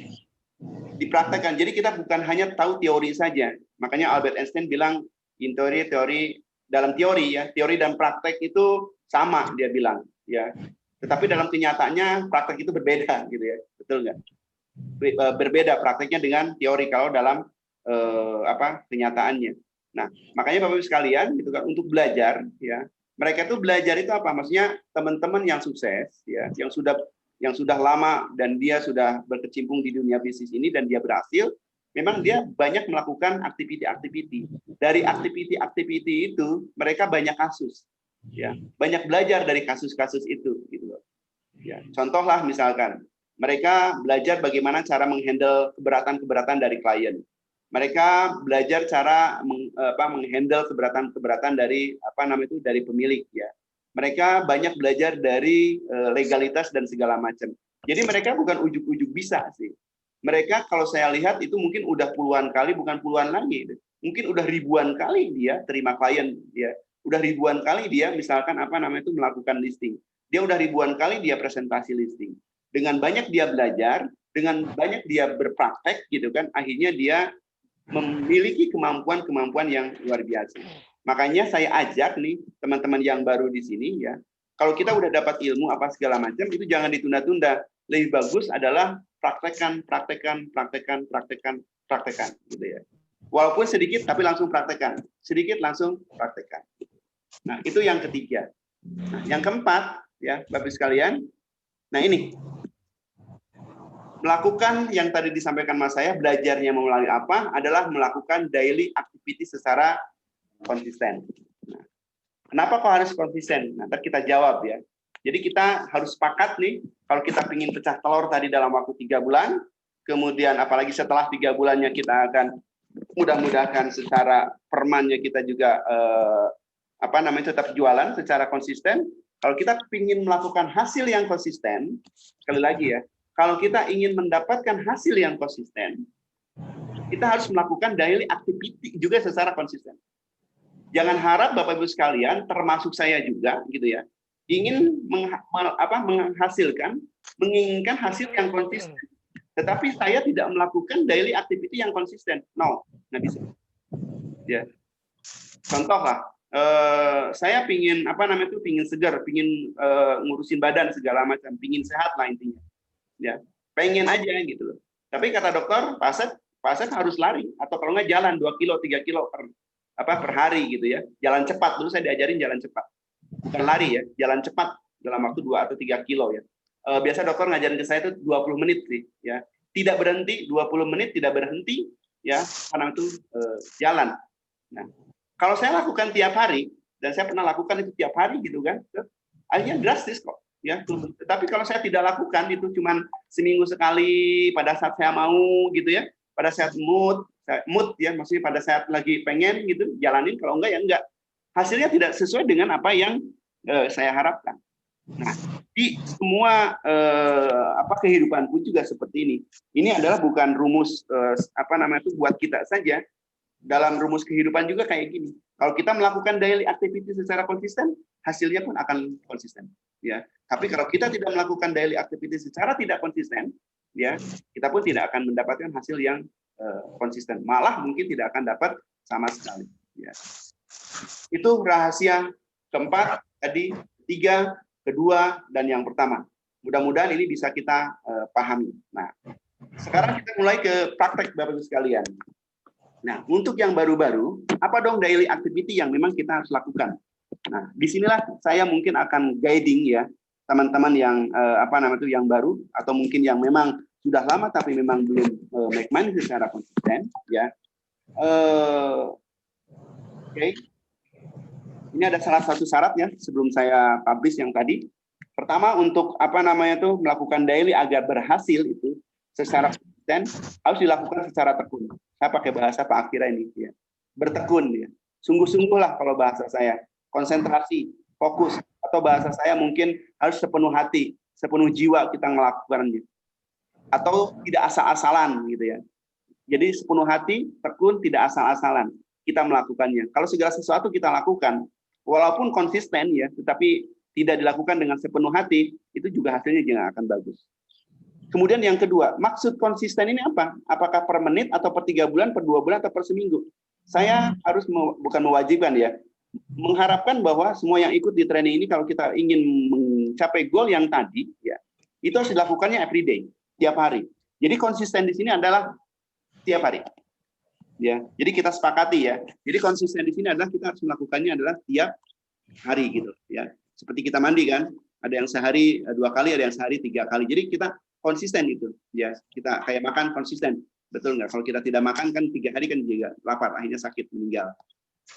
Dipraktekkan. Jadi kita bukan hanya tahu teori saja. Makanya Albert Einstein bilang in teori dalam teori ya, teori dan praktek itu sama dia bilang ya. Tetapi dalam kenyataannya praktek itu berbeda gitu ya. Betul nggak? Berbeda prakteknya dengan teori kalau dalam kenyataannya. Nah, makanya Bapak Ibu sekalian gitu kan untuk belajar ya. Mereka itu belajar itu apa? Maksudnya teman-teman yang sukses ya, yang sudah lama dan dia sudah berkecimpung di dunia bisnis ini dan dia berhasil, memang dia banyak melakukan aktiviti-aktiviti. Dari aktiviti-aktiviti itu mereka banyak kasus, ya, banyak belajar dari kasus-kasus itu, gitu loh. Ya, contohlah misalkan mereka belajar bagaimana cara menghandle keberatan-keberatan dari klien. Mereka belajar cara menghandle keberatan-keberatan dari dari pemilik, ya. Mereka banyak belajar dari legalitas dan segala macam. Jadi mereka bukan ujuk-ujuk bisa sih. Mereka kalau saya lihat itu mungkin udah puluhan kali, bukan puluhan lagi. Mungkin udah ribuan kali dia terima klien, dia udah ribuan kali dia misalkan melakukan listing. Dia udah ribuan kali dia presentasi listing. Dengan banyak dia belajar, dengan banyak dia berpraktek gitu kan, akhirnya dia memiliki kemampuan-kemampuan yang luar biasa. Makanya saya ajak nih teman-teman yang baru di sini, ya, kalau kita udah dapat ilmu apa segala macam itu jangan ditunda-tunda. Lebih bagus adalah praktekkan gitu ya. Walaupun sedikit tapi langsung praktekkan. Sedikit langsung praktekkan. Nah, itu yang ketiga. Nah, yang keempat ya, Bapak sekalian. Nah, ini melakukan yang tadi disampaikan Mas saya, belajarnya melalui apa? Adalah melakukan daily activity secara konsisten. Nah, kenapa kok harus konsisten? Nanti kita jawab ya. Jadi kita harus sepakat nih, kalau kita ingin pecah telur tadi dalam waktu 3 bulan, kemudian apalagi setelah 3 bulannya kita akan mudah-mudahan secara permannya kita juga tetap jualan secara konsisten. Kalau kita ingin melakukan hasil yang konsisten, sekali lagi ya, kalau kita ingin mendapatkan hasil yang konsisten, kita harus melakukan daily activity juga secara konsisten. Jangan harap Bapak Ibu sekalian, termasuk saya juga gitu ya, ingin menginginkan hasil yang konsisten. Tetapi saya tidak melakukan daily activity yang konsisten. No, nggak bisa. Ya. Contoh lah, saya pingin pingin segar, pingin ngurusin badan segala macam, pingin sehat lah intinya. Ya, pengen aja gitu loh. Tapi kata dokter, Pak Asep harus lari atau kalau nggak jalan 2 kilo, 3 kilo per hari gitu ya. Jalan cepat, dulu saya diajarin jalan cepat. Bukan lari ya, jalan cepat dalam waktu 2 atau 3 kilo ya. Biasa dokter ngajarin ke saya itu 20 menit sih ya. Tidak berhenti, 20 menit tidak berhenti ya, karena itu jalan. Nah, kalau saya lakukan tiap hari dan saya pernah lakukan itu tiap hari gitu kan, akhirnya drastis kok ya. Tapi kalau saya tidak lakukan itu cuman seminggu sekali pada saat saya mau gitu ya, pada saat mood ya, maksudnya pada saat lagi pengen gitu jalanin, kalau enggak ya enggak. Hasilnya tidak sesuai dengan apa yang saya harapkan. Nah, di semua kehidupan pun juga seperti ini. Ini adalah bukan rumus buat kita saja. Dalam rumus kehidupan juga kayak gini. Kalau kita melakukan daily activity secara konsisten, hasilnya pun akan konsisten. Ya. Tapi kalau kita tidak melakukan daily activity secara tidak konsisten, ya, kita pun tidak akan mendapatkan hasil yang konsisten. Malah mungkin tidak akan dapat sama sekali. Ya. Itu rahasia keempat, tadi 3, kedua, dan yang pertama. Mudah-mudahan ini bisa kita pahami. Nah, sekarang kita mulai ke praktek Bapak-Ibu sekalian. Nah, untuk yang baru-baru, apa dong daily activity yang memang kita harus lakukan? Nah, disinilah saya mungkin akan guiding ya teman-teman yang yang baru atau mungkin yang memang sudah lama tapi memang belum make money secara konsisten ya. Oke. Ini ada salah satu syaratnya sebelum saya publish yang tadi. Pertama untuk melakukan daily agar berhasil itu secara konsisten harus dilakukan secara tekun. Saya pakai bahasa Pak Akira ini ya. Bertekun ya. Sungguh-sungguh lah kalau bahasa saya. Konsentrasi, fokus, atau bahasa saya mungkin harus sepenuh hati, sepenuh jiwa kita melakukannya. Atau tidak asal-asalan gitu ya. Jadi sepenuh hati, tekun, tidak asal-asalan kita melakukannya. Kalau segala sesuatu kita lakukan, walaupun konsisten ya, tetapi tidak dilakukan dengan sepenuh hati, itu juga hasilnya juga akan bagus. Kemudian yang kedua, maksud konsisten ini apa? Apakah per menit atau per 3 bulan, per 2 bulan, atau per seminggu? Saya harus bukan mewajibkan ya, mengharapkan bahwa semua yang ikut di training ini kalau kita ingin mencapai goal yang tadi, ya, itu harus dilakukannya everyday, tiap hari. Jadi konsisten di sini adalah tiap hari. Ya, jadi kita sepakati ya. Jadi konsisten di sini adalah kita harus melakukannya adalah tiap hari gitu ya. Seperti kita mandi kan, ada yang sehari 2 kali, ada yang sehari 3 kali. Jadi kita konsisten itu ya, kita kayak makan konsisten. betul nggak? Kalau kita tidak makan kan 3 hari kan juga lapar, akhirnya sakit meninggal.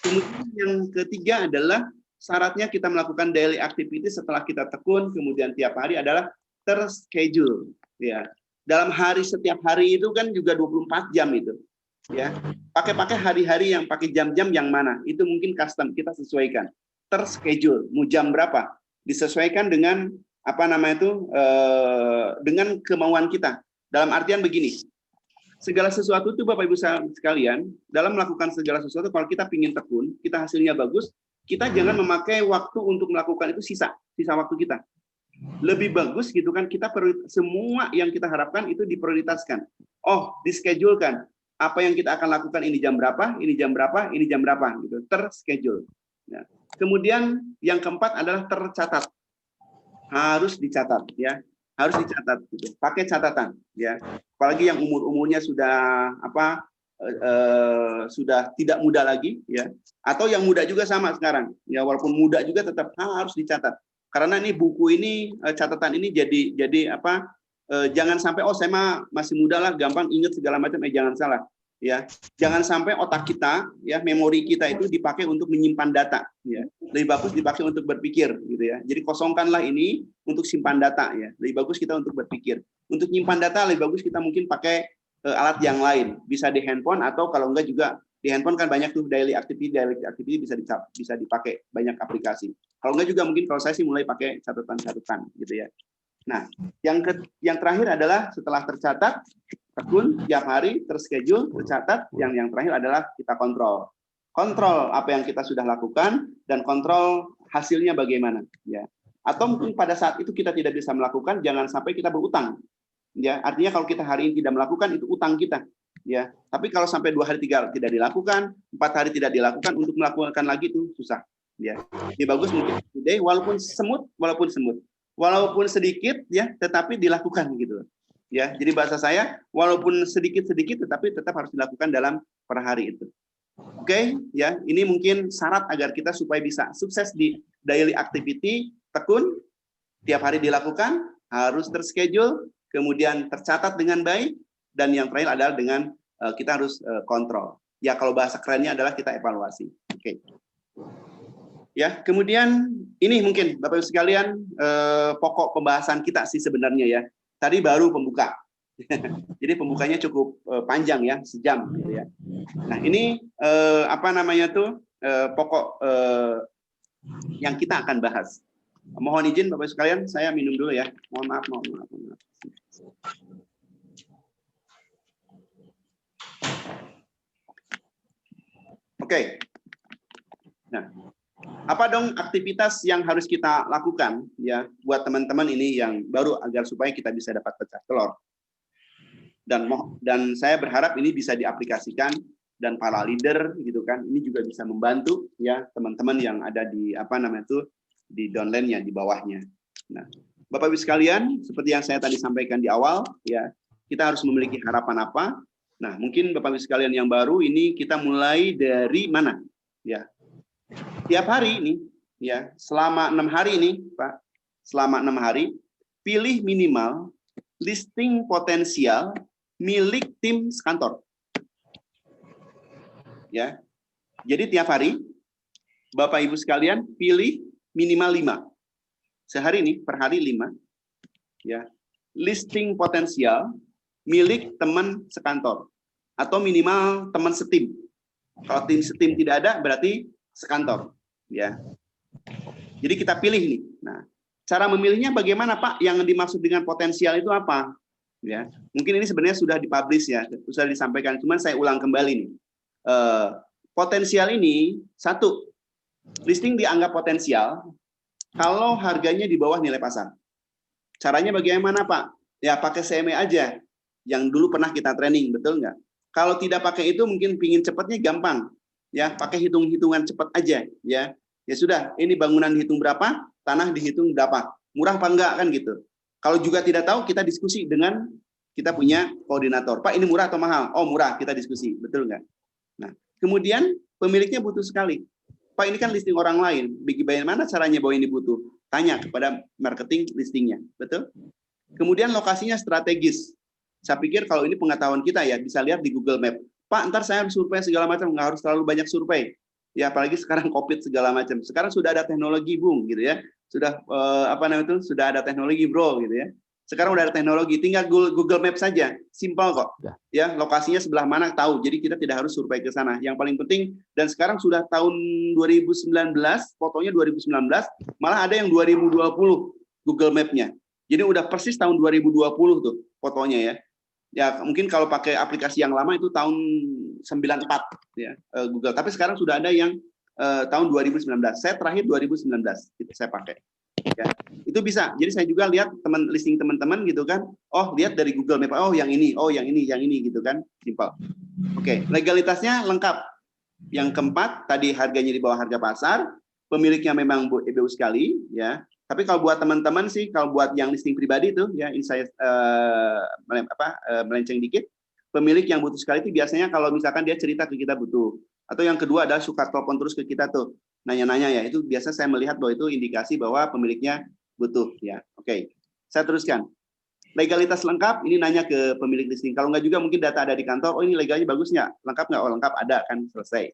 Kemudian yang ketiga adalah syaratnya kita melakukan daily activity setelah kita tekun, kemudian tiap hari adalah terschedule. Ya, dalam hari setiap hari itu kan juga 24 jam itu. Ya, pakai hari-hari yang pakai jam-jam yang mana? Itu mungkin custom kita sesuaikan. Terschedule, mau jam berapa? Disesuaikan dengan apa namanya itu dengan kemauan kita. Dalam artian begini. Segala sesuatu itu Bapak Ibu sekalian, dalam melakukan segala sesuatu kalau kita ingin tekun, kita hasilnya bagus, kita jangan memakai waktu untuk melakukan itu sisa waktu kita. Lebih bagus gitu kan, kita semua yang kita harapkan itu diprioritaskan. Oh, dischedulekan. Apa yang kita akan lakukan ini jam berapa, ini jam berapa, ini jam berapa gitu, terschedule. Ya. Kemudian yang keempat adalah tercatat. Harus dicatat ya. Harus dicatat gitu. Pakai catatan ya. Apalagi yang umurnya sudah sudah tidak muda lagi ya, atau yang muda juga sama sekarang ya, walaupun muda juga tetap harus dicatat karena ini buku ini catatan ini jadi jangan sampai saya masih muda lah gampang ingat segala macam, jangan salah ya, jangan sampai otak kita ya, memori kita itu dipakai untuk menyimpan data ya, lebih bagus dipakai untuk berpikir gitu ya. Jadi kosongkanlah ini untuk simpan data ya, lebih bagus kita untuk berpikir. Untuk nyimpan data lebih bagus kita mungkin pakai alat yang lain, bisa di handphone atau kalau enggak juga di handphone kan banyak tuh daily activity bisa dipakai banyak aplikasi. Kalau enggak juga mungkin kalau saya sih mulai pakai catatan gitu ya. Nah, yang terakhir adalah setelah tercatat, tekun tiap hari, terschedule, tercatat, yang terakhir adalah kita kontrol. Kontrol apa yang kita sudah lakukan dan kontrol hasilnya bagaimana ya. Atau mungkin pada saat itu kita tidak bisa melakukan, jangan sampai kita berutang. Ya, artinya kalau kita hari ini tidak melakukan itu utang kita, ya. Tapi kalau sampai 2 hari 3 tidak dilakukan, 4 hari tidak dilakukan, untuk melakukan lagi itu susah, ya. Ini bagus mungkin today, walaupun sedikit, ya, tetapi dilakukan gitu, ya. Jadi bahasa saya, walaupun sedikit tetapi tetap harus dilakukan dalam per hari itu. Oke, ya. Ini mungkin syarat agar kita supaya bisa sukses di daily activity, tekun, tiap hari dilakukan, harus terschedule, kemudian tercatat dengan baik, dan yang terakhir adalah dengan kita harus kontrol. Ya, kalau bahasa kerennya adalah kita evaluasi. Oke. Ya, kemudian ini mungkin Bapak Ibu sekalian pokok pembahasan kita sih sebenarnya ya. Tadi baru pembuka. Jadi pembukanya cukup panjang ya, sejam gitu ya. Nah, ini pokok yang kita akan bahas. Mohon izin Bapak Ibu sekalian, saya minum dulu ya. Mohon maaf. Oke. Nah, apa dong aktivitas yang harus kita lakukan ya buat teman-teman ini yang baru agar supaya kita bisa dapat pecah telur. Dan saya berharap ini bisa diaplikasikan dan para leader gitu kan, ini juga bisa membantu ya teman-teman yang ada di di downline-nya, di bawahnya. Nah, Bapak Ibu sekalian, seperti yang saya tadi sampaikan di awal, ya kita harus memiliki harapan apa? Nah, mungkin Bapak Ibu sekalian yang baru ini kita mulai dari mana? Ya, tiap hari ini, ya selama 6 hari ini, Pak, selama 6 hari, pilih minimal listing potensial milik tim sekantor. Ya, jadi tiap hari Bapak Ibu sekalian pilih minimal 5. Sehari ini, per hari 5. Ya. Listing potensial milik teman sekantor. Atau minimal teman setim. Kalau tim setim tidak ada, berarti sekantor. Ya. Jadi kita pilih nih. Nah, cara memilihnya bagaimana Pak? Yang dimaksud dengan potensial itu apa? Ya. Mungkin ini sebenarnya sudah dipublish ya, sudah disampaikan. Cuman saya ulang kembali nih. Potensial ini, 1, listing dianggap potensial kalau harganya di bawah nilai pasar. Caranya bagaimana Pak? Ya pakai CME aja, yang dulu pernah kita training, betul nggak? Kalau tidak pakai itu mungkin pingin cepatnya gampang, ya pakai hitung-hitungan cepat aja, ya. Ya sudah, ini bangunan dihitung berapa, tanah dihitung berapa, murah apa enggak kan gitu. Kalau juga tidak tahu, kita diskusi dengan kita punya koordinator. Pak ini murah atau mahal? Oh murah, kita diskusi, betul nggak? Nah, kemudian pemiliknya butuh sekali. Pak ini kan listing orang lain, bagaimana caranya bahwa ini butuh? Tanya kepada marketing listingnya, betul? Kemudian lokasinya strategis, Saya pikir kalau ini pengetahuan kita ya, bisa lihat di Google Map. Pak, ntar saya survei segala macam, nggak harus terlalu banyak survei. Ya, apalagi sekarang COVID segala macam. Sekarang sudah ada teknologi, Bung, gitu ya. Sudah sudah ada teknologi, bro, gitu ya. Sekarang udah ada teknologi, tinggal Google Map saja, simpel kok. Ya, lokasinya sebelah mana tahu. Jadi kita tidak harus survei ke sana. Yang paling penting, dan sekarang sudah tahun 2019, fotonya 2019, malah ada yang 2020 Google Map-nya. Jadi udah persis tahun 2020 tuh fotonya ya. Ya mungkin kalau pakai aplikasi yang lama itu tahun 94 ya Google. Tapi sekarang sudah ada yang tahun 2019. Saya terakhir 2019 itu saya pakai. Ya, itu bisa. Jadi saya juga lihat listing teman-teman gitu kan. Oh, lihat dari Google Map. Oh, yang ini gitu kan. Simpel. Oke, legalitasnya lengkap. Yang keempat, tadi harganya di bawah harga pasar, pemiliknya memang EBU sekali ya. Tapi kalau buat teman-teman sih, kalau buat yang listing pribadi itu ya, ini saya melenceng dikit. Pemilik yang butuh sekali itu biasanya kalau misalkan dia cerita ke kita butuh. Atau yang kedua adalah suka telepon terus ke kita tuh. Nanya-nanya ya, itu biasa saya melihat bahwa itu indikasi bahwa pemiliknya butuh ya. Oke, saya teruskan. Legalitas lengkap, ini nanya ke pemilik listing. Kalau nggak juga mungkin data ada di kantor, oh ini legalnya bagus nggak? Lengkap nggak? Oh lengkap, ada kan, selesai.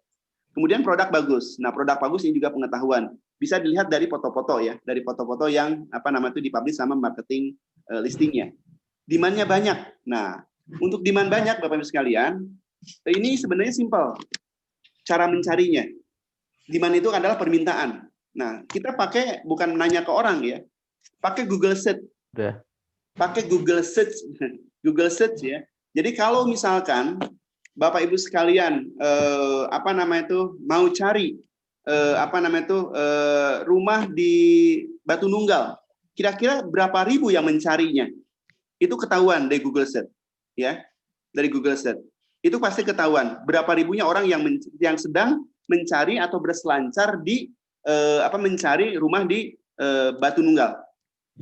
Kemudian produk bagus. Nah produk bagus ini juga pengetahuan. Bisa dilihat dari foto-foto ya, dari foto-foto yang dipublish sama marketing listingnya. Demand-nya banyak. Nah untuk demand banyak Bapak Ibu sekalian, ini sebenarnya simpel. Cara mencarinya. Demand itu adalah permintaan. Nah, kita pakai bukan nanya ke orang ya. Pakai Google Search. Pakai Google Search. Google Search ya. Jadi kalau misalkan Bapak Ibu sekalian mau cari rumah di Batu Nunggal. Kira-kira berapa ribu yang mencarinya? Itu ketahuan dari Google Search ya. Dari Google Search. Itu pasti ketahuan berapa ribunya orang yang sedang mencari atau berselancar di mencari rumah di Batu Nunggal,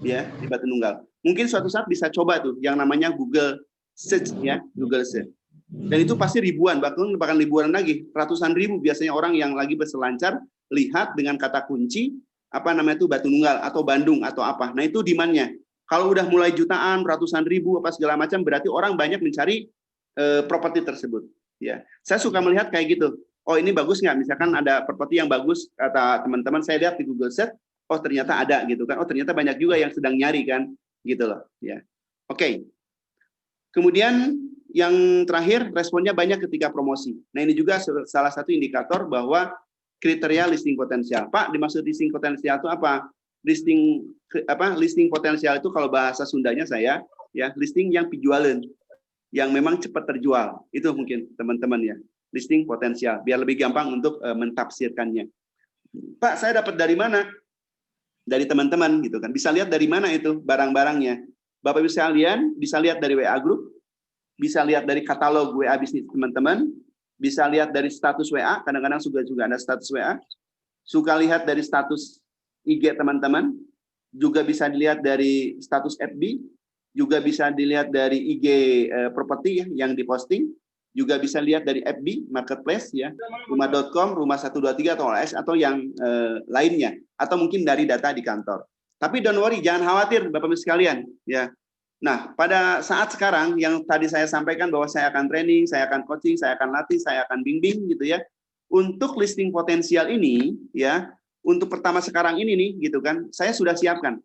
ya di Batu Nunggal. Mungkin suatu saat bisa coba tuh yang namanya Google Search ya, Google Search. Dan itu pasti ribuan, bahkan ribuan lagi, ratusan ribu biasanya orang yang lagi berselancar lihat dengan kata kunci Batu Nunggal atau Bandung atau apa. Nah itu demand-nya. Kalau udah mulai jutaan, ratusan ribu apa segala macam, berarti orang banyak mencari properti tersebut. Ya, saya suka melihat kayak gitu. Oh ini bagus nggak? Misalkan ada properti yang bagus kata teman-teman, saya lihat di Google Search, oh ternyata ada gitu kan? Oh ternyata banyak juga yang sedang nyari kan, gitu loh. Ya, oke. Kemudian yang terakhir responnya banyak ketika promosi. Nah ini juga salah satu indikator bahwa kriteria listing potensial. Pak, dimaksud listing potensial itu apa? Listing potensial itu kalau bahasa Sundanya saya ya listing yang pijualen, yang memang cepat terjual. Itu mungkin teman-teman ya. Listing potensial, biar lebih gampang untuk mentafsirkannya. Pak, saya dapat dari mana? Dari teman-teman gitu kan. Bisa lihat dari mana itu barang-barangnya. Bapak Ibu sekalian bisa lihat dari WA Group, bisa lihat dari katalog WA bisnis teman-teman, bisa lihat dari status WA, kadang-kadang juga ada status WA. Suka lihat dari status IG teman-teman, juga bisa dilihat dari status FB, juga bisa dilihat dari IG properti ya, yang diposting. Juga bisa lihat dari FB, Marketplace, ya, rumah.com, rumah 123, atau OLX, atau yang lainnya. Atau mungkin dari data di kantor. Tapi don't worry, jangan khawatir Bapak-Ibu sekalian. Ya. Nah, pada saat sekarang, yang tadi saya sampaikan bahwa saya akan training, saya akan coaching, saya akan latih, saya akan bimbing, gitu ya. Untuk listing potensial ini, ya, untuk pertama sekarang ini nih, gitu kan, saya sudah siapkan.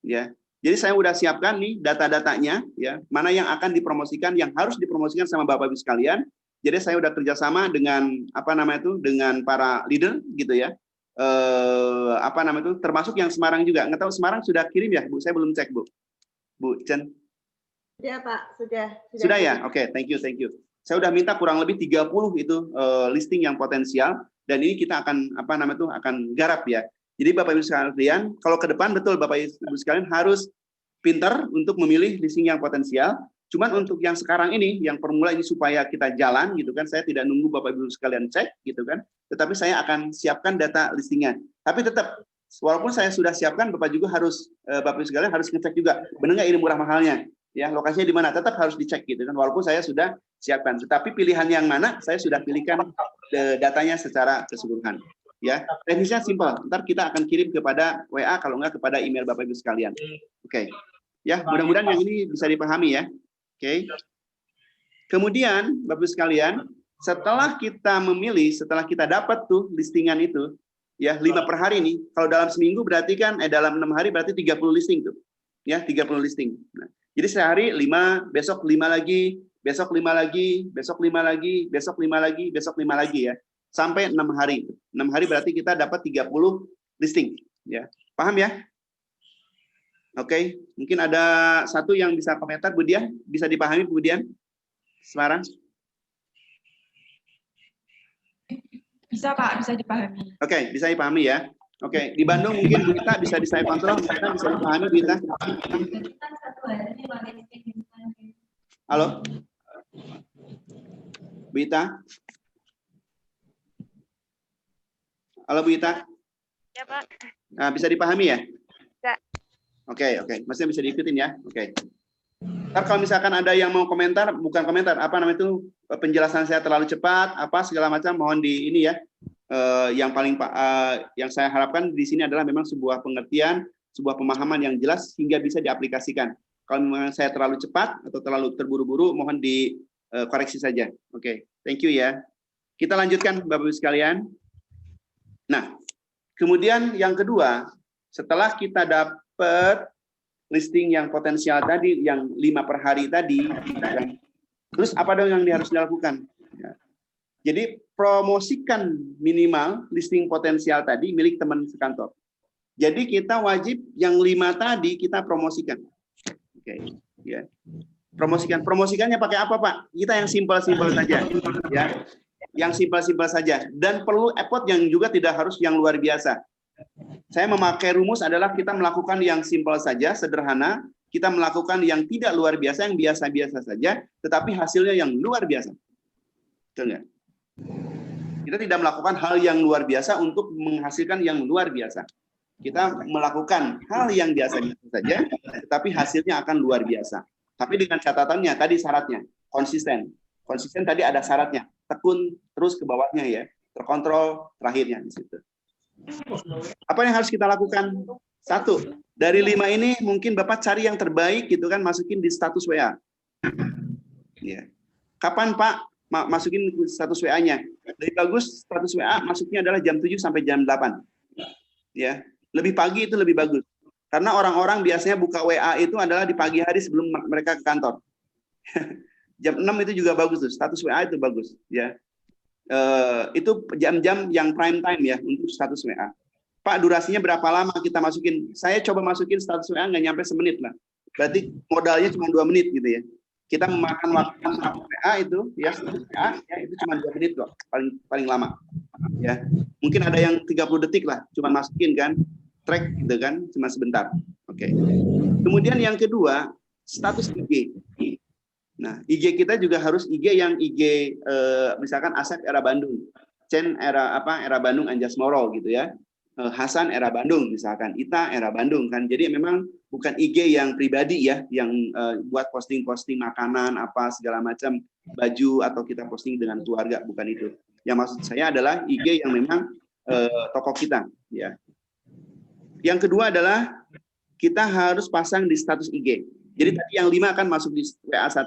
Ya. Jadi saya sudah siapkan nih data-datanya, ya, mana yang akan dipromosikan, yang harus dipromosikan sama Bapak-Ibu sekalian. Jadi saya sudah kerjasama dengan dengan para leader, gitu ya. Termasuk yang Semarang juga. Nggak tahu Semarang sudah kirim ya, Bu? Saya belum cek, Bu. Bu Chen. Sudah, Pak, sudah. Sudah ya, oke, thank you. Saya sudah minta kurang lebih 30 itu listing yang potensial, dan ini kita akan akan garap ya. Jadi Bapak Ibu sekalian, kalau ke depan betul Bapak Ibu sekalian harus pintar untuk memilih listing yang potensial. Cuman untuk yang sekarang ini, yang permula ini supaya kita jalan gitu kan, saya tidak nunggu Bapak Ibu sekalian cek gitu kan, tetapi saya akan siapkan data listingnya. Tapi tetap, walaupun saya sudah siapkan, Bapak juga harus Bapak Ibu sekalian harus ngecek juga, benar nggak ini murah mahalnya, ya lokasinya di mana, tetap harus dicek gitu kan, walaupun saya sudah siapkan. Tetapi pilihan yang mana, saya sudah pilihkan datanya secara keseluruhan. Ya, teknisnya simpel. Ntar kita akan kirim kepada WA, kalau nggak kepada email Bapak Ibu sekalian. Oke. Ya, mudah-mudahan yang ini bisa dipahami ya. Oke. Kemudian, Bapak sekalian, setelah kita memilih, setelah kita dapat tuh listingan itu, ya 5 per hari nih. Kalau dalam seminggu berarti kan, dalam 6 hari berarti 30 listing tuh, ya 30 listing. Nah, jadi sehari 5, besok 5 lagi, besok 5 lagi, besok 5 lagi, besok 5 lagi, besok 5 lagi ya, sampai 6 hari. 6 hari berarti kita dapat 30 listing. Ya, paham ya? Oke, mungkin ada satu yang bisa komentar, Bu Dian, bisa dipahami Bu Dian? Semarang? Bisa Pak, bisa dipahami. Oke, bisa dipahami ya. Oke, di Bandung mungkin Bu Ita bisa saya kontrol, saya bisa dipahami Bu Ita. Halo? Bu Ita? Halo Bu Ita? Ya Pak. Nah, bisa dipahami ya? Bisa. Oke, maksudnya bisa diikutin ya. Oke. Ntar kalau misalkan ada yang mau komentar, bukan komentar, apa namanya itu, penjelasan saya terlalu cepat, apa segala macam, mohon di ini ya. Yang saya harapkan di sini adalah memang sebuah pengertian, sebuah pemahaman yang jelas sehingga bisa diaplikasikan. Kalau memang saya terlalu cepat atau terlalu terburu-buru, mohon dikoreksi saja. Oke, thank you ya. Kita lanjutkan Bapak-Ibu sekalian. Nah, kemudian yang kedua, setelah kita dapat listing yang potensial tadi, yang 5 per hari tadi, terus apa dong yang harus dilakukan? Ya. Jadi promosikan minimal listing potensial tadi milik teman sekantor. Jadi kita wajib yang 5 tadi kita promosikan. Oke, ya. Promosikannya pakai apa Pak? Kita yang simpel-simpel saja, ya. Yang simpel-simpel saja, dan perlu effort yang juga tidak harus yang luar biasa. Saya memakai rumus adalah kita melakukan yang simpel saja, sederhana, kita melakukan yang tidak luar biasa, yang biasa-biasa saja, tetapi hasilnya yang luar biasa. Betul nggak? Kita tidak melakukan hal yang luar biasa untuk menghasilkan yang luar biasa. Kita melakukan hal yang biasa-biasa saja, tetapi hasilnya akan luar biasa. Tapi dengan catatannya, tadi syaratnya, konsisten. Konsisten tadi ada syaratnya, tekun terus ke bawahnya ya, terkontrol terakhirnya di situ. Apa yang harus kita lakukan? 1, dari 5 ini mungkin Bapak cari yang terbaik gitu kan, masukin di status WA. Ya. Kapan Pak masukin status WA-nya? Lebih bagus status WA masuknya adalah jam 7 sampai jam 8. Ya, lebih pagi itu lebih bagus. Karena orang-orang biasanya buka WA itu adalah di pagi hari sebelum mereka ke kantor. Jam 6 itu juga bagus tuh, status WA itu bagus ya. Itu jam-jam yang prime time ya untuk status WA. Pak, durasinya berapa lama kita masukin? Saya coba masukin status WA nggak nyampe semenit lah. Berarti modalnya cuma 2 menit gitu ya. Kita memakan waktu WA itu ya, status WA ya, itu cuma 2 menit loh, paling lama. Ya. Mungkin ada yang 30 detik lah, cuma masukin kan, track gitu kan, cuma sebentar. Oke. Kemudian yang kedua, status IG. Nah, IG kita juga harus IG yang IG misalkan Asep era Bandung, Chen era Bandung Anjas Moro gitu ya, Hasan era Bandung misalkan, Ita era Bandung kan. Jadi memang bukan IG yang pribadi ya, yang buat posting-posting makanan apa segala macam, baju atau kita posting dengan keluarga, bukan itu. Yang maksud saya adalah IG yang memang tokoh kita ya. Yang kedua adalah kita harus pasang di status IG. Jadi tadi yang 5 akan masuk di WA 1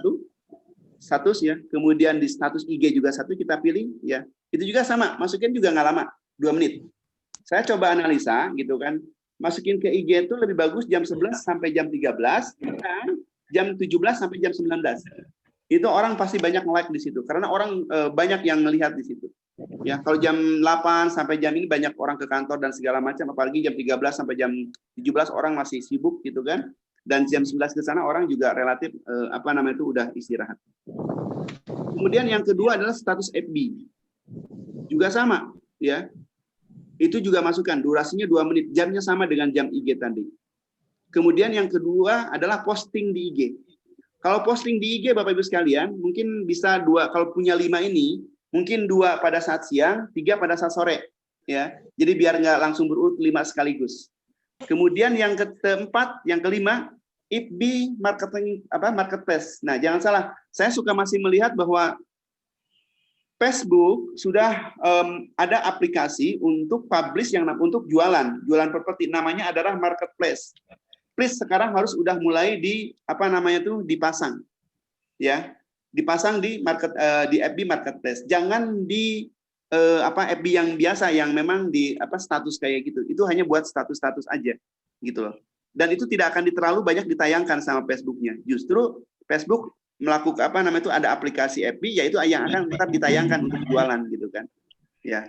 status ya, kemudian di status IG juga 1 kita pilih ya. Itu juga sama, masukin juga nggak lama, 2 menit. Saya coba analisa gitu kan, masukin ke IG itu lebih bagus jam 11 sampai jam 13 dan jam 17 sampai jam 19. Itu orang pasti banyak nge-like di situ karena orang banyak yang melihat di situ. Ya, kalau jam 8 sampai jam ini banyak orang ke kantor dan segala macam, apalagi jam 13 sampai jam 17 orang masih sibuk gitu kan. Dan jam 11 ke sana orang juga relatif udah istirahat. Kemudian yang kedua adalah status FB. Juga sama, ya. Itu juga masukkan durasinya 2 menit, jamnya sama dengan jam IG tadi. Kemudian yang kedua adalah posting di IG. Kalau posting di IG Bapak Ibu sekalian, mungkin bisa 2, kalau punya 5 ini, mungkin 2 pada saat siang, 3 pada saat sore, ya. Jadi biar nggak langsung berurut 5 sekaligus. Kemudian yang keempat, yang kelima, FB marketplace. Nah, jangan salah, saya suka masih melihat bahwa Facebook sudah ada aplikasi untuk publish yang untuk jualan properti, namanya adalah marketplace. Please sekarang harus udah mulai dipasang. ya, dipasang di di FB Marketplace. Jangan di FB yang biasa yang memang di status kayak gitu. Itu hanya buat status-status aja gitu loh. Dan itu tidak akan terlalu banyak ditayangkan sama Facebooknya. Justru Facebook melakukan ada aplikasi FB, yaitu yang akan tetap ditayangkan untuk jualan gitu kan. Ya.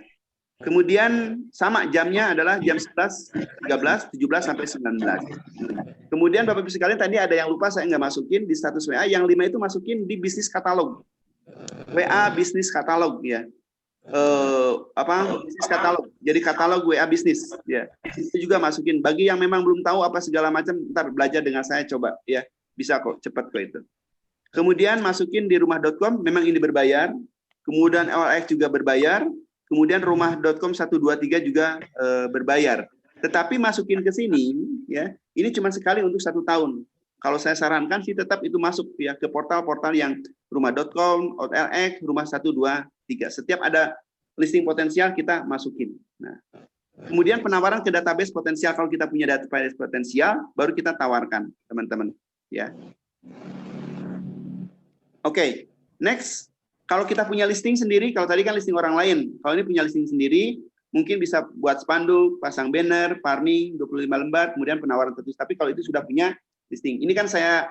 Kemudian sama jamnya adalah jam 11, 13, 17 sampai 19. Kemudian Bapak Ibu sekalian tadi ada yang lupa saya nggak masukin di status WA, yang 5 itu masukin di bisnis katalog. WA bisnis katalog ya. Bisnis katalog. Jadi katalog WA bisnis ya. Itu juga masukin bagi yang memang belum tahu apa segala macam, ntar belajar dengan saya coba ya. Bisa kok, cepat kok itu. Kemudian masukin di rumah.com, memang ini berbayar. Kemudian OLX juga berbayar. Kemudian rumah.com 123 juga berbayar. Tetapi masukin ke sini, ya, ini cuma sekali untuk 1 tahun. Kalau saya sarankan sih tetap itu masuk ya ke portal-portal yang rumah.com, OLX, rumah 123. Setiap ada listing potensial kita masukin. Nah, kemudian penawaran ke database potensial, kalau kita punya database potensial, baru kita tawarkan teman-teman. Ya. Oke, next. Kalau kita punya listing sendiri, kalau tadi kan listing orang lain, kalau ini punya listing sendiri, mungkin bisa buat spanduk, pasang banner, farming, 25 lembar, kemudian penawaran tertulis. Tapi kalau itu sudah punya listing, ini kan saya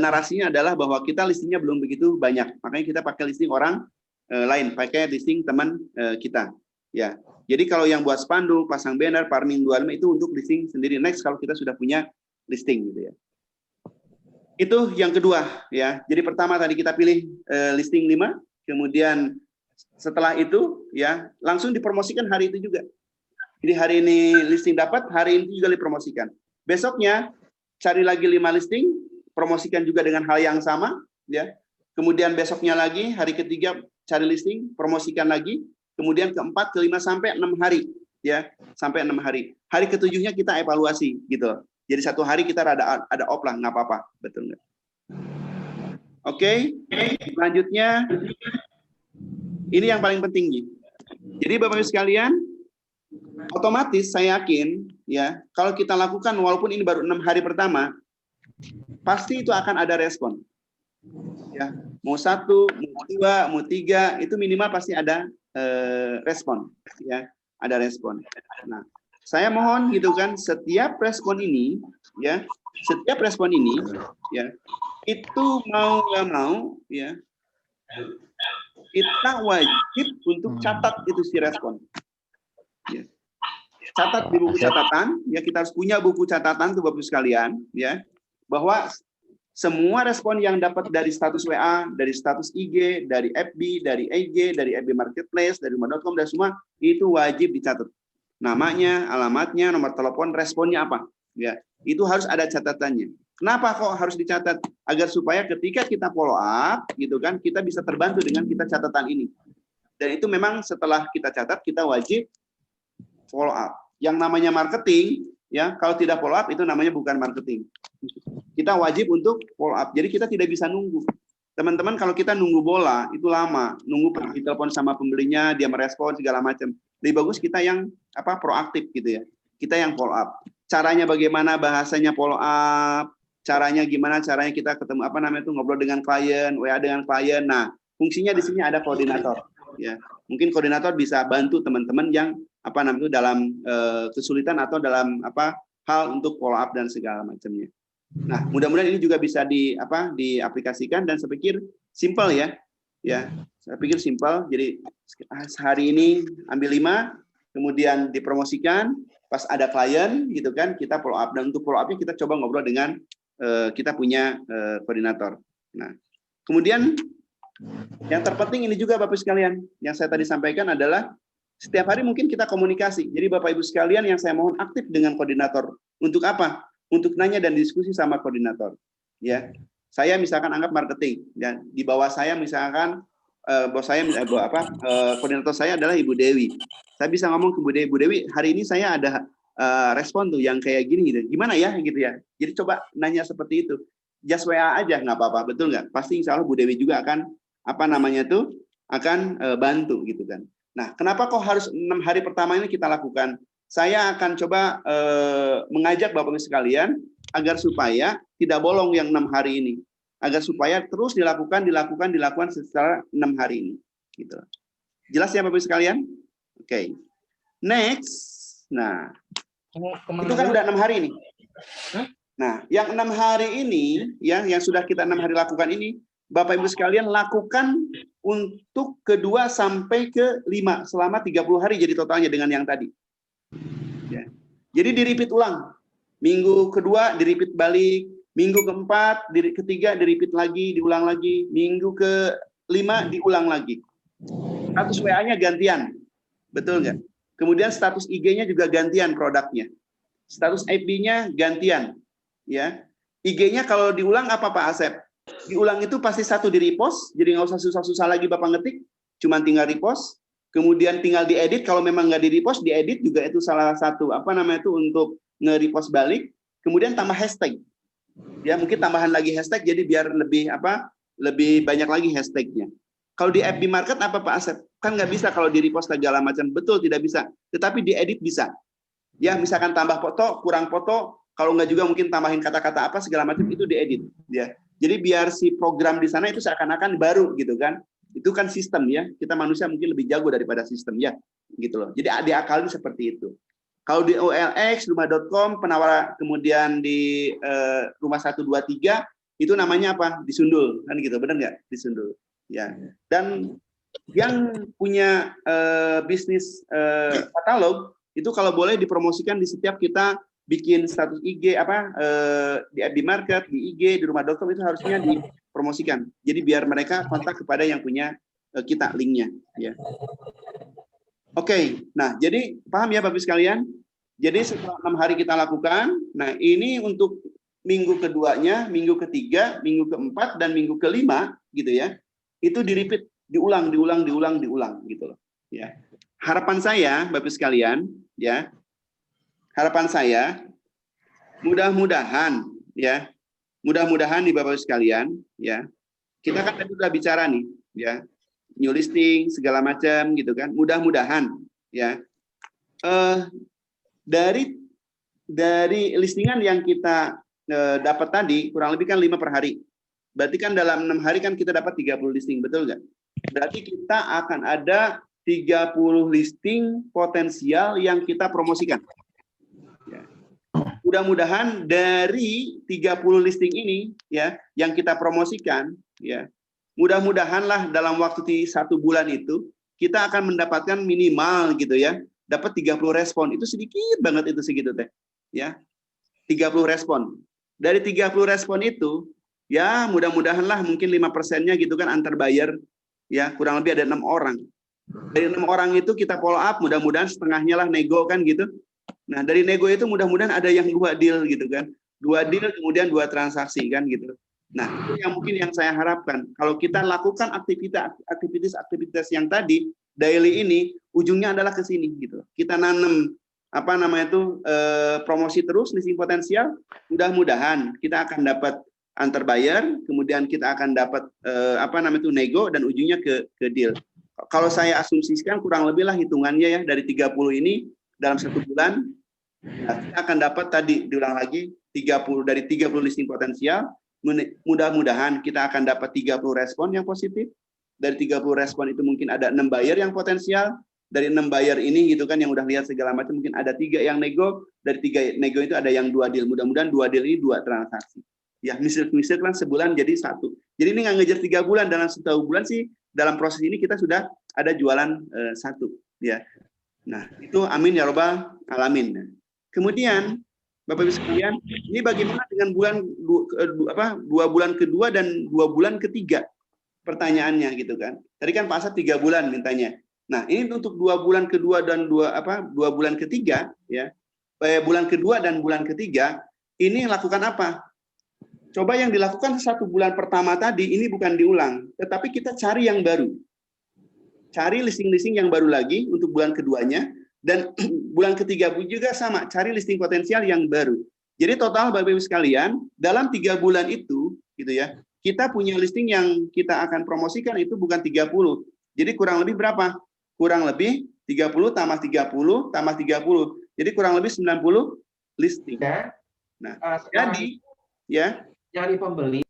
narasinya adalah bahwa kita listingnya belum begitu banyak, makanya kita pakai listing orang lain, pakai listing teman kita. Ya, jadi kalau yang buat spanduk, pasang banner, farming 25 itu untuk listing sendiri. Next kalau kita sudah punya listing, gitu ya. Itu yang kedua, ya. Jadi pertama tadi kita pilih listing 5. Kemudian setelah itu ya langsung dipromosikan hari itu juga. Jadi hari ini listing dapat, hari ini juga dipromosikan. Besoknya cari lagi 5 listing, promosikan juga dengan hal yang sama ya. Kemudian besoknya lagi hari ketiga cari listing, promosikan lagi. Kemudian keempat, kelima sampai 6 hari ya, sampai 6 hari. Hari ketujuhnya kita evaluasi gitu. Jadi 1 hari kita ada off lah, nggak apa-apa, betul nggak? Oke, selanjutnya ini yang paling penting nih. Jadi Bapak Ibu sekalian, otomatis saya yakin ya, kalau kita lakukan walaupun ini baru 6 hari pertama, pasti itu akan ada respon. Ya, mau 1, mau 2, mau 3, itu minimal pasti ada respon ya, ada respon. Nah, saya mohon gitu kan, setiap respon ini ya, itu mau nggak mau ya, kita wajib untuk catat itu si respon. Ya. Catat di buku catatan, ya kita harus punya buku catatan tuh Bapak sekalian, ya, bahwa semua respon yang dapat dari status WA, dari status IG, dari FB, dari IG, dari FB Marketplace, dari rumah.com dan semua itu wajib dicatat. Namanya, alamatnya, nomor telepon, responnya apa, ya, itu harus ada catatannya. Kenapa kok harus dicatat? Agar supaya ketika kita follow up, gitu kan, kita bisa terbantu dengan kita catatan ini. Dan itu memang setelah kita catat, kita wajib follow up. Yang namanya marketing, ya, kalau tidak follow up itu namanya bukan marketing. Kita wajib untuk follow up. Jadi kita tidak bisa nunggu. Teman-teman, kalau kita nunggu bola itu lama, nunggu pergi telepon sama pembelinya, dia merespon segala macam. Lebih bagus kita yang proaktif gitu ya. Kita yang follow up. Caranya bagaimana, bahasanya follow up. Caranya gimana? Caranya kita ketemu ngobrol dengan klien, WA dengan klien. Nah, fungsinya di sini ada koordinator. Ya, mungkin koordinator bisa bantu teman-teman yang dalam kesulitan atau dalam hal untuk follow up dan segala macamnya. Nah, mudah-mudahan ini juga bisa diaplikasikan dan saya pikir simple ya. Ya, saya pikir simple. Jadi hari ini ambil 5, kemudian dipromosikan. Pas ada klien gitu kan, kita follow up, dan untuk follow up-nya kita coba ngobrol dengan kita punya koordinator. Nah, kemudian yang terpenting ini juga Bapak Ibu sekalian, yang saya tadi sampaikan adalah setiap hari mungkin kita komunikasi. Jadi Bapak Ibu sekalian yang saya mohon aktif dengan koordinator. Untuk apa? Untuk nanya dan diskusi sama koordinator. Ya, saya misalkan anggap marketing, dan di bawah saya misalkan koordinator saya adalah Ibu Dewi. Saya bisa ngomong ke Bu Dewi, hari ini saya ada respon tuh yang kayak gini, gitu. Gimana ya gitu ya. Jadi coba nanya seperti itu. Just WA aja nggak apa-apa, betul nggak? Pasti insya Allah Bu Dewi juga akan akan bantu gitu kan. Nah, kenapa kok harus 6 hari pertama ini kita lakukan? Saya akan coba mengajak Bapak Ibu sekalian agar supaya tidak bolong yang 6 hari ini. agar supaya terus dilakukan secara 6 hari ini. Gitu. Jelas ya Bapak Ibu sekalian? Oke. Next. Nah, itu kan udah 6 hari ini. Nah, yang 6 hari ini, ya, yang sudah kita 6 hari lakukan ini, Bapak Ibu sekalian lakukan untuk kedua sampai ke 5 selama 30 hari jadi totalnya dengan yang tadi. Ya. Jadi di-repeat ulang. Minggu kedua di-repeat balik, minggu keempat, ketiga di-repeat lagi, diulang lagi, minggu ke-5 diulang lagi. Status WA-nya gantian. Betul nggak? Kemudian status IG-nya juga gantian produknya. Status FB-nya gantian. Ya. IG-nya kalau diulang apa Pak Asep? Diulang itu pasti satu di repost, jadi nggak usah susah-susah lagi Bapak ngetik, cuman tinggal repost, kemudian tinggal diedit, kalau memang nggak di repost, diedit juga itu salah satu, untuk nge-repost balik, kemudian tambah hashtag. Ya, mungkin tambahan lagi hashtag, jadi biar lebih banyak lagi hashtagnya. Kalau di FB Market apa Pak Asep? Kan nggak bisa kalau di repost segala macam, betul tidak bisa, tetapi diedit bisa. Ya, misalkan tambah foto, kurang foto, kalau nggak juga mungkin tambahin kata-kata apa, segala macam, itu diedit. Ya. Jadi biar si program di sana itu seakan-akan baru gitu kan. Itu kan sistem ya. Kita manusia mungkin lebih jago daripada sistem ya. Gitu loh. Jadi diakalin seperti itu. Kalau di OLX, rumah.com, penawar kemudian di rumah 123 itu namanya apa? Disundul kan gitu. Benar nggak? Disundul. Ya. Dan yang punya bisnis katalog itu kalau boleh dipromosikan di setiap kita bikin status IG di FB Market, di IG, di rumah.com itu harusnya dipromosikan. Jadi biar mereka kontak kepada yang punya kita linknya. Ya. Oke, nah jadi paham ya Bapak sekalian? Jadi setelah 6 hari kita lakukan, nah ini untuk minggu keduanya, minggu ketiga, minggu keempat, dan minggu kelima, gitu ya. Itu di-repeat, diulang gitu loh. Ya. Harapan saya Bapak sekalian, ya. Harapan saya, mudah-mudahan nih Bapak sekalian, ya, kita kan tadi sudah bicara nih, ya, new listing segala macam gitu kan, mudah-mudahan, ya, dari listingan yang kita dapat tadi kurang lebih kan 5 per hari, berarti kan dalam 6 hari kan kita dapat 30 listing, betul nggak? Berarti kita akan ada 30 listing potensial yang kita promosikan. Mudah-mudahan dari 30 listing ini ya yang kita promosikan ya, mudah-mudahanlah dalam waktu 1 bulan itu kita akan mendapatkan minimal gitu ya, dapat 30 respon. Itu sedikit banget itu segitu teh. Ya. 30 respon. Dari 30 respon itu ya mudah-mudahanlah mungkin 5%-nya gitu kan antar buyer ya, kurang lebih ada 6 orang. Dari 6 orang itu kita follow up, mudah-mudahan setengahnya lah nego kan gitu. Nah, dari nego itu mudah-mudahan ada yang 2 deal gitu kan. 2 deal kemudian 2 transaksi kan gitu. Nah, itu yang mungkin yang saya harapkan. Kalau kita lakukan aktivitas yang tadi daily ini, ujungnya adalah ke sini gitu. Kita nanam promosi terus listing potensial, mudah-mudahan kita akan dapat antar buyer, kemudian kita akan dapat nego dan ujungnya ke deal. Kalau saya asumsikan kurang lebih lah hitungannya ya dari 30 ini dalam 1 bulan kita akan dapat tadi diulang lagi 30 listing potensial, mudah-mudahan kita akan dapat 30 respon yang positif. Dari 30 respon itu mungkin ada 6 buyer yang potensial. Dari 6 buyer ini gitu kan yang udah lihat segala macam mungkin ada 3 yang nego, dari 3 nego itu ada yang 2 deal. Mudah-mudahan 2 deal ini 2 transaksi. Ya, misal kan sebulan jadi 1. Jadi ini nggak ngejar 3 bulan, dalam 1 bulan sih dalam proses ini kita sudah ada jualan 1 ya. Nah, itu amin ya robbal alamin. Kemudian Bapak Ibu sekalian, ini bagaimana dengan 2 bulan kedua dan 2 bulan ketiga? Pertanyaannya gitu kan. Tadi kan Pak Asad 3 bulan mintanya. Nah, ini untuk 2 bulan kedua dan 2 bulan ketiga ya. Bulan kedua dan bulan ketiga ini lakukan apa? Coba yang dilakukan 1 bulan pertama tadi ini bukan diulang, tetapi kita cari yang baru. Cari listing-listing yang baru lagi untuk bulan keduanya, dan bulan ketiga juga sama, cari listing potensial yang baru. Jadi total Bapak Ibu sekalian, dalam 3 bulan itu, gitu ya, kita punya listing yang kita akan promosikan itu bukan 30. Jadi kurang lebih berapa? Kurang lebih 30 tambah 30 tambah 30. Jadi kurang lebih 90 listing. Nah, jadi ya, nyari pembeli.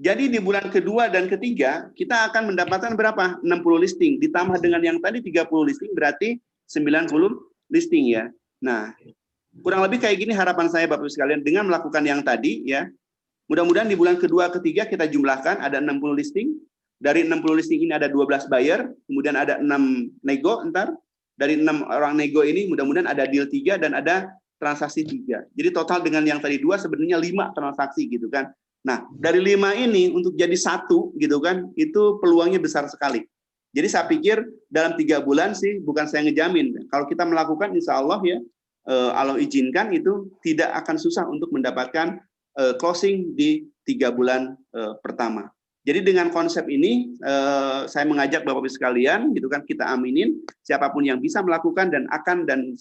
Jadi di bulan kedua dan ketiga kita akan mendapatkan berapa? 60 listing ditambah dengan yang tadi 30 listing berarti 90 listing ya. Nah, kurang lebih kayak gini harapan saya Bapak Ibu sekalian dengan melakukan yang tadi ya. Mudah-mudahan di bulan kedua ketiga kita jumlahkan ada 60 listing. Dari 60 listing ini ada 12 buyer, kemudian ada 6 nego entar. Dari 6 orang nego ini mudah-mudahan ada deal 3 dan ada transaksi 3. Jadi total dengan yang tadi 2 sebenarnya 5 transaksi gitu kan. Nah, dari 5 ini untuk jadi 1 gitu kan, itu peluangnya besar sekali. Jadi saya pikir dalam 3 bulan sih, bukan saya ngejamin. Kalau kita melakukan insya Allah ya, Allah izinkan itu tidak akan susah untuk mendapatkan closing di 3 bulan pertama. Jadi dengan konsep ini saya mengajak Bapak Ibu sekalian gitu kan, kita aminin siapapun yang bisa melakukan dan akan dan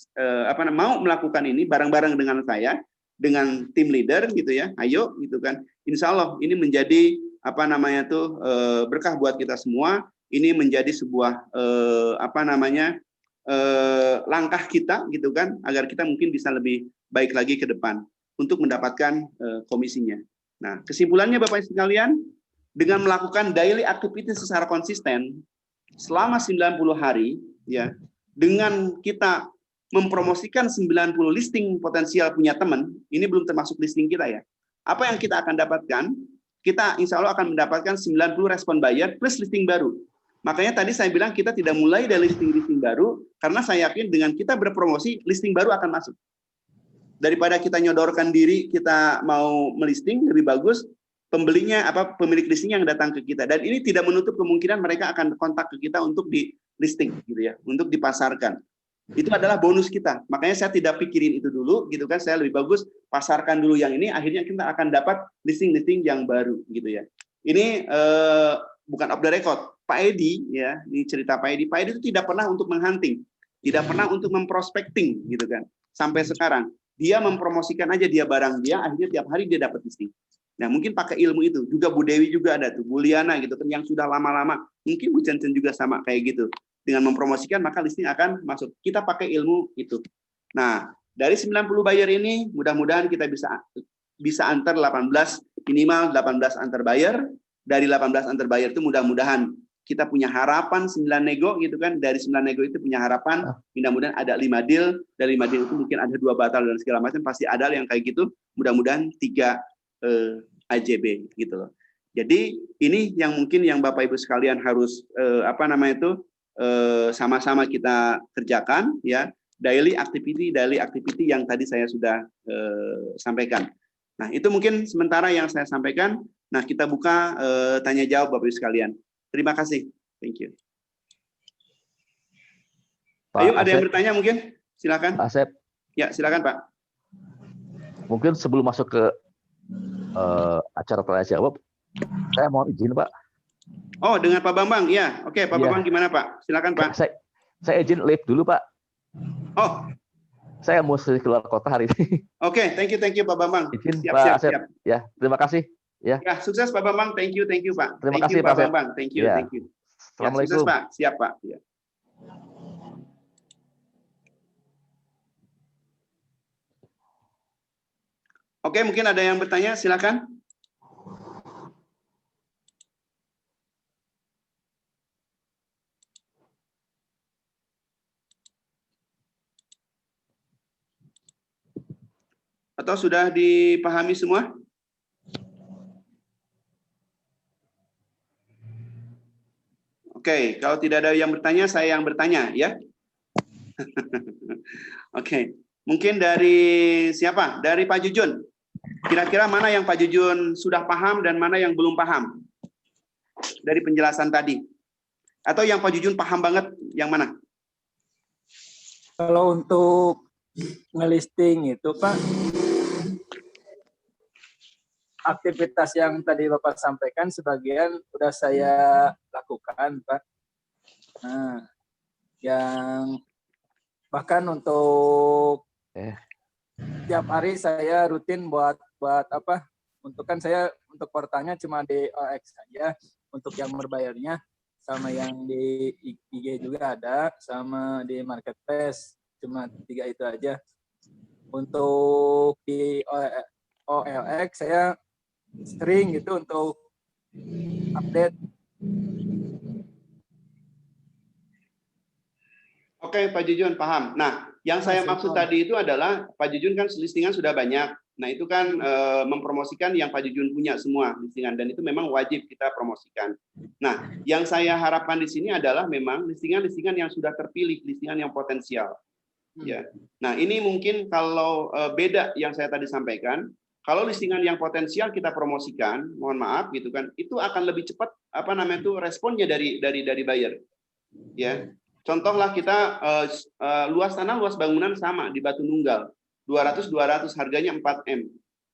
mau melakukan ini bareng-bareng dengan saya, dengan tim leader gitu ya. Ayo gitu kan. Insya Allah ini menjadi berkah buat kita semua. Ini menjadi sebuah langkah kita gitu kan, agar kita mungkin bisa lebih baik lagi ke depan untuk mendapatkan komisinya. Nah, kesimpulannya Bapak Ibu sekalian, dengan melakukan daily activity secara konsisten selama 90 hari ya, dengan kita mempromosikan 90 listing potensial punya teman, ini belum termasuk listing kita ya. Apa yang kita akan dapatkan? Kita insya Allah akan mendapatkan 90 respon buyer plus listing baru. Makanya tadi saya bilang kita tidak mulai dari listing-listing baru, karena saya yakin dengan kita berpromosi, listing baru akan masuk. Daripada kita nyodorkan diri, kita mau melisting, lebih bagus pembelinya pemilik listing yang datang ke kita, dan ini tidak menutup kemungkinan mereka akan kontak ke kita untuk di listing gitu ya, untuk dipasarkan. Itu adalah bonus kita. Makanya saya tidak pikirin itu dulu gitu kan, saya lebih bagus pasarkan dulu yang ini, akhirnya kita akan dapat listing-listing yang baru gitu ya. Ini bukan off the record. Pak Edi ya, ini cerita Pak Edi. Pak Edi itu tidak pernah untuk menghunting, tidak pernah untuk memprospecting gitu kan. Sampai sekarang dia mempromosikan aja dia barang dia, akhirnya tiap hari dia dapat listing. Nah, mungkin pakai ilmu itu. Juga Bu Dewi juga ada tuh, Bu Liana gitu kan, yang sudah lama-lama. Mungkin Bu Cen juga sama kayak gitu. Dengan mempromosikan, maka listing akan masuk. Kita pakai ilmu itu. Nah, dari 90 buyer ini, mudah-mudahan kita bisa antar 18, minimal 18 antar buyer. Dari 18 antar buyer itu mudah-mudahan kita punya harapan 9 nego gitu kan. Dari 9 nego itu punya harapan, mudah-mudahan ada 5 deal. Dari 5 deal itu mungkin ada 2 batal dan segala macam. Pasti ada yang kayak gitu. Mudah-mudahan 3 AJB gitu loh. Jadi ini yang mungkin yang Bapak Ibu sekalian harus sama-sama kita kerjakan ya, daily activity yang tadi saya sudah sampaikan. Nah, itu mungkin sementara yang saya sampaikan. Nah, kita buka tanya jawab Bapak Ibu sekalian. Terima kasih. Thank you. Ayo, ada yang bertanya mungkin? Silakan. Pak Asep. Ya, silakan Pak. Mungkin sebelum masuk ke acara tanya jawab, saya mohon izin Pak. Oh, dengan Pak Bambang, ya. Oke, Pak Bambang gimana Pak? Silakan Pak. Saya izin live dulu Pak. Oh, saya mesti keluar kota hari ini. Oke, thank you Pak Bambang. Izin Siap, Pak siap, Asep. siap. Ya, terima kasih. Ya. Ya, sukses Pak Bambang. Thank you Pak. Terima Thank kasih you Pak Asep. Bambang. Thank you, Ya. thank you. Ya, Assalamualaikum. sukses Pak. Siap Pak. Ya. Oke, mungkin ada yang bertanya, silakan. Atau sudah dipahami semua? Oke, kalau tidak ada yang bertanya, saya yang bertanya ya. Oke, mungkin dari siapa? Dari Pak Jujun. Kira-kira mana yang Pak Jujun sudah paham dan mana yang belum paham dari penjelasan tadi? Atau yang Pak Jujun paham banget, yang mana? Kalau untuk ngelisting itu Pak, aktivitas yang tadi Bapak sampaikan sebagian sudah saya lakukan Pak. Nah, yang bahkan untuk tiap hari saya rutin buat apa? Untuk kan saya untuk portalnya cuma di OX saja, untuk yang berbayarnya sama yang di IG juga ada, sama di marketplace cuma 3 itu aja. Untuk di OLX saya sering gitu untuk update. Oke, Pak Jujun paham. Nah, yang saya maksud tadi itu adalah Pak Jujun kan listingan sudah banyak. Nah, itu kan mempromosikan yang Pak Jujun punya semua listingan dan itu memang wajib kita promosikan. Nah, yang saya harapkan di sini adalah memang listingan-listingan yang sudah terpilih, listingan yang potensial. Ya. Nah, ini mungkin kalau beda yang saya tadi sampaikan, kalau listingan yang potensial kita promosikan, mohon maaf gitu kan, itu akan lebih cepat responnya dari buyer. Ya. Contohlah kita luas tanah, luas bangunan sama di Batu Nunggal. 200 harganya 4M.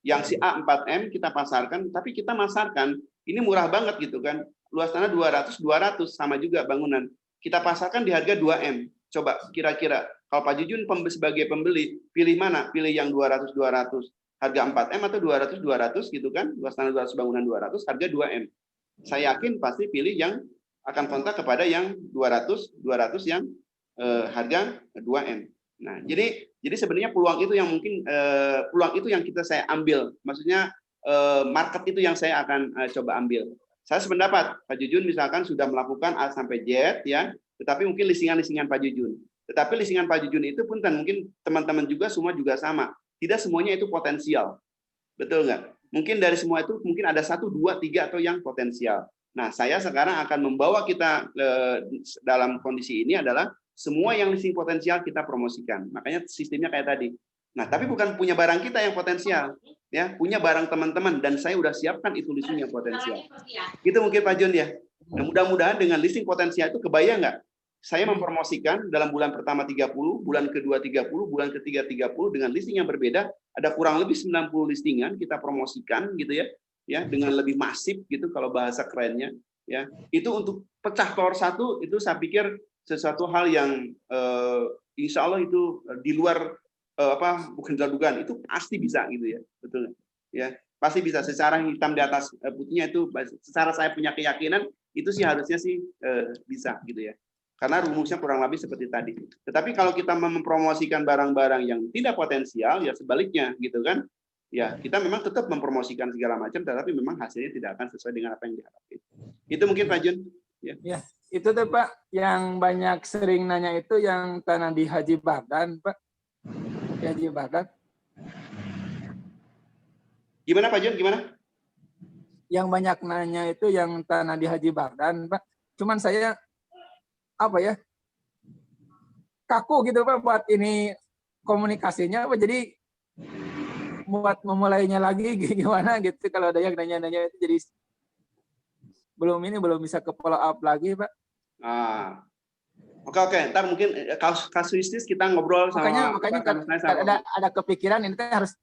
Yang si A 4M kita pasarkan, tapi kita masarkan ini murah banget gitu kan. Luas tanah 200 sama juga bangunan. Kita pasarkan di harga 2M. Coba kira-kira kalau Pak Jujun sebagai pembeli pilih mana? Pilih yang 200 harga 4M atau 200 gitu kan. Luas tanah 200 bangunan 200 harga 2M. Saya yakin pasti pilih yang akan kontak kepada yang 200 yang harga 2M. Nah, jadi sebenarnya peluang itu yang mungkin peluang itu yang saya ambil. Maksudnya market itu yang saya akan coba ambil. Saya sependapat Pak Jujun misalkan sudah melakukan A sampai Z ya, tetapi mungkin listingan-listingan Pak Jujun. Tetapi listingan Pak Jujun itu pun kan mungkin teman-teman juga semua juga sama. Tidak semuanya itu potensial. Betul nggak? Mungkin dari semua itu mungkin ada 1, 2, 3 atau yang potensial. Nah, saya sekarang akan membawa kita dalam kondisi ini adalah semua yang listing potensial kita promosikan. Makanya sistemnya kayak tadi. Nah, tapi bukan punya barang kita yang potensial, ya, punya barang teman-teman dan saya udah siapkan itu listing yang potensial. Itu mungkin Pak Jun ya. Nah, mudah-mudahan dengan listing potensial itu kebayang nggak? Saya mempromosikan dalam bulan pertama 30, bulan kedua 30, bulan ketiga 30 dengan listing yang berbeda, ada kurang lebih 90 listingan kita promosikan gitu ya. Ya, dengan lebih masif gitu kalau bahasa kerennya ya. Itu untuk pecah telur satu itu saya pikir sesuatu hal yang insya Allah itu di luar bukan dugaan, itu pasti bisa gitu ya. Betul ya, pasti bisa secara hitam di atas putihnya itu secara saya punya keyakinan itu sih harusnya sih bisa gitu ya. Karena rumusnya kurang lebih seperti tadi. Tetapi kalau kita mempromosikan barang-barang yang tidak potensial ya sebaliknya gitu kan. Ya, kita memang tetap mempromosikan segala macam, tetapi memang hasilnya tidak akan sesuai dengan apa yang diharapkan. Itu mungkin Pak Jun. Ya, itu tuh Pak, yang banyak sering nanya itu yang tanah di Haji Bagdan, Pak. Di Haji Bagdan. Gimana Pak Jun? Gimana? Yang banyak nanya itu yang tanah di Haji Bagdan, Pak. Cuman saya kaku gitu Pak buat ini komunikasinya, Pak. Jadi buat memulainya lagi gimana gitu kalau ada yang nanya-nanya itu jadi belum bisa ke follow up lagi Pak. Oke. Ntar mungkin kasuistis kita ngobrol makanya ada kepikiran ini harus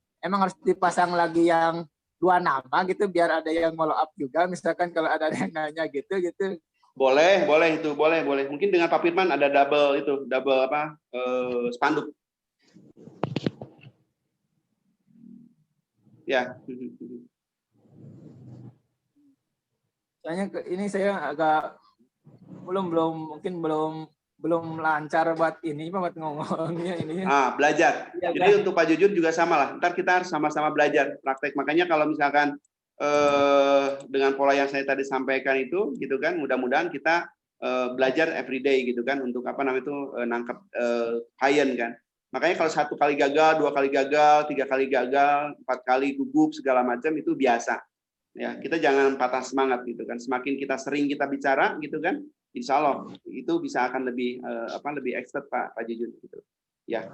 dipasang lagi yang 2 nama gitu biar ada yang follow up juga misalkan kalau ada yang nanya gitu. Boleh. Mungkin dengan Pak Firman ada double spanduk. Ya. Soalnya ini saya agak belum lancar buat ini buat ngomongnya ini. Belajar. Ya, jadi untuk Pak Jujun juga sama lah. Ntar kita harus sama-sama belajar praktek. Makanya kalau misalkan dengan pola yang saya tadi sampaikan itu gitu kan, mudah-mudahan kita belajar everyday gitu kan untuk nangkep klien kan. Makanya kalau 1 kali gagal, 2 kali gagal, 3 kali gagal, 4 kali gugup segala macam itu biasa. Ya, kita jangan patah semangat gitu kan. Semakin kita sering kita bicara gitu kan, insya Allah itu bisa akan lebih expert Pak Jujun gitu. Ya.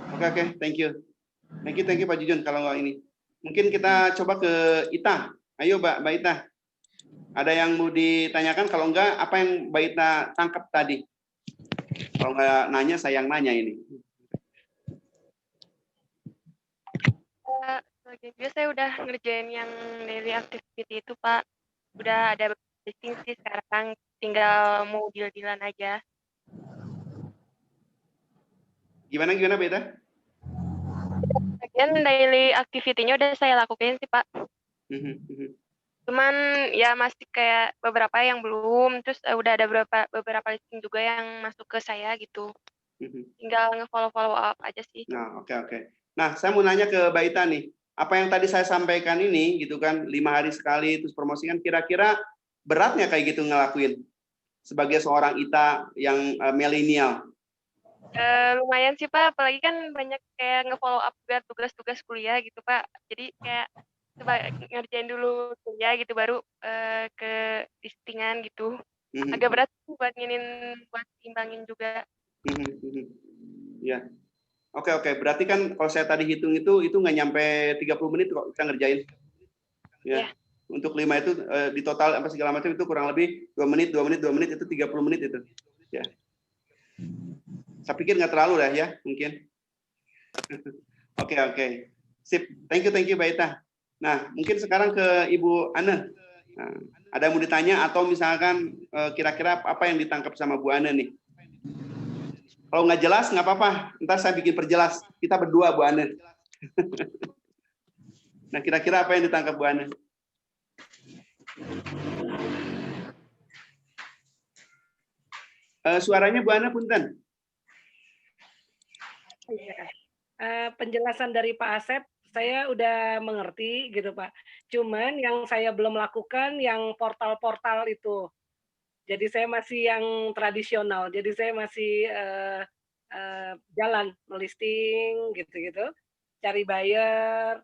Oke, thank you Pak Jujun kalau nggak ini. Mungkin kita coba ke Ita. Ayo Mbak Ita. Ada yang mau ditanyakan? Kalau enggak, apa yang Mbak Ita tangkap tadi? Kalau nggak nanya, saya yang nanya ini. Selanjutnya saya udah ngerjain yang daily activity itu, Pak. Udah ada listing sih sekarang, tinggal mau deal-dealan aja. Gimana Beta? Bagian daily activity-nya udah saya lakukan sih, Pak. Cuman ya masih kayak beberapa yang belum, terus udah ada beberapa listing juga yang masuk ke saya gitu. Tinggal nge-follow up aja sih. Nah, oke. Nah, saya mau nanya ke Mbak Ita nih. apa yang tadi saya sampaikan ini gitu kan, 5 hari sekali terus promosikan, kira-kira beratnya kayak gitu ngelakuin sebagai seorang Ita yang milenial? Lumayan sih Pak, apalagi kan banyak kayak nge-follow up juga tugas-tugas kuliah gitu Pak. Jadi kayak coba ngerjain dulu kuliah gitu baru ke listingan gitu. Agak berat buat imbangin juga. Ya. Oke. Berarti kan kalau saya tadi hitung itu nggak nyampe 30 menit kok kita ngerjain. Ya. Untuk 5 itu di total apa segala macam itu kurang lebih 2 menit itu 30 menit itu. Ya. Saya pikir nggak terlalu lah ya, mungkin. Oke. Sip. Thank you Mbak Ita. Nah, mungkin sekarang ke Ibu Ana. Nah, ada yang mau ditanya atau misalkan kira-kira apa yang ditangkap sama Bu Ana nih? Kalau nggak jelas nggak apa-apa, ntar saya bikin perjelas. Kita berdua Bu Ana. Nah, kira-kira apa yang ditangkap Bu Ana? Suaranya Bu Ana punten. Penjelasan dari Pak Asep saya udah mengerti gitu Pak. Cuman yang saya belum lakukan yang portal-portal itu. Jadi saya masih yang tradisional. Jadi saya masih jalan listing gitu-gitu, cari buyer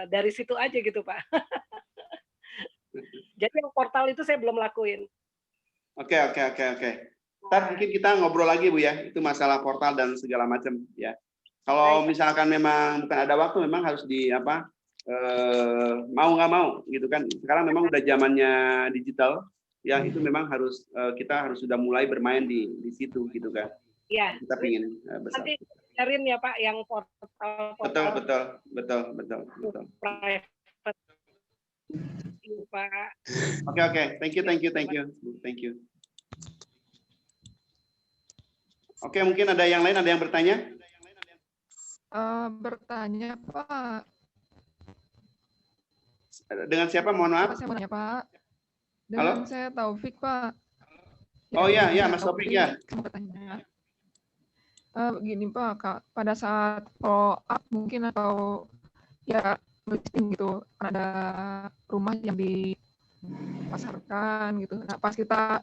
dari situ aja gitu Pak. Jadi yang portal itu saya belum lakuin. Oke. Ntar mungkin kita ngobrol lagi Bu ya, itu masalah portal dan segala macam ya. Kalau misalkan memang bukan ada waktu, memang harus mau nggak mau gitu kan. Sekarang memang udah zamannya digital, ya itu memang harus kita harus sudah mulai bermain di situ gitu kan. Iya. Kita pingin besar. Nanti sharein ya Pak yang portal. Betul. Private. Pak. Oke. Thank you. Oke, mungkin ada yang lain, ada yang bertanya? Bertanya Pak. Dengan siapa? Mohon maaf. Saya mau nanya Pak. Halo? Saya Taufik Pak. Oh iya, Mas Taufik ya. Bertanya. Begini Pak, pada saat follow up mungkin atau ya listing gitu, ada rumah yang dipasarkan gitu. Nah, pas kita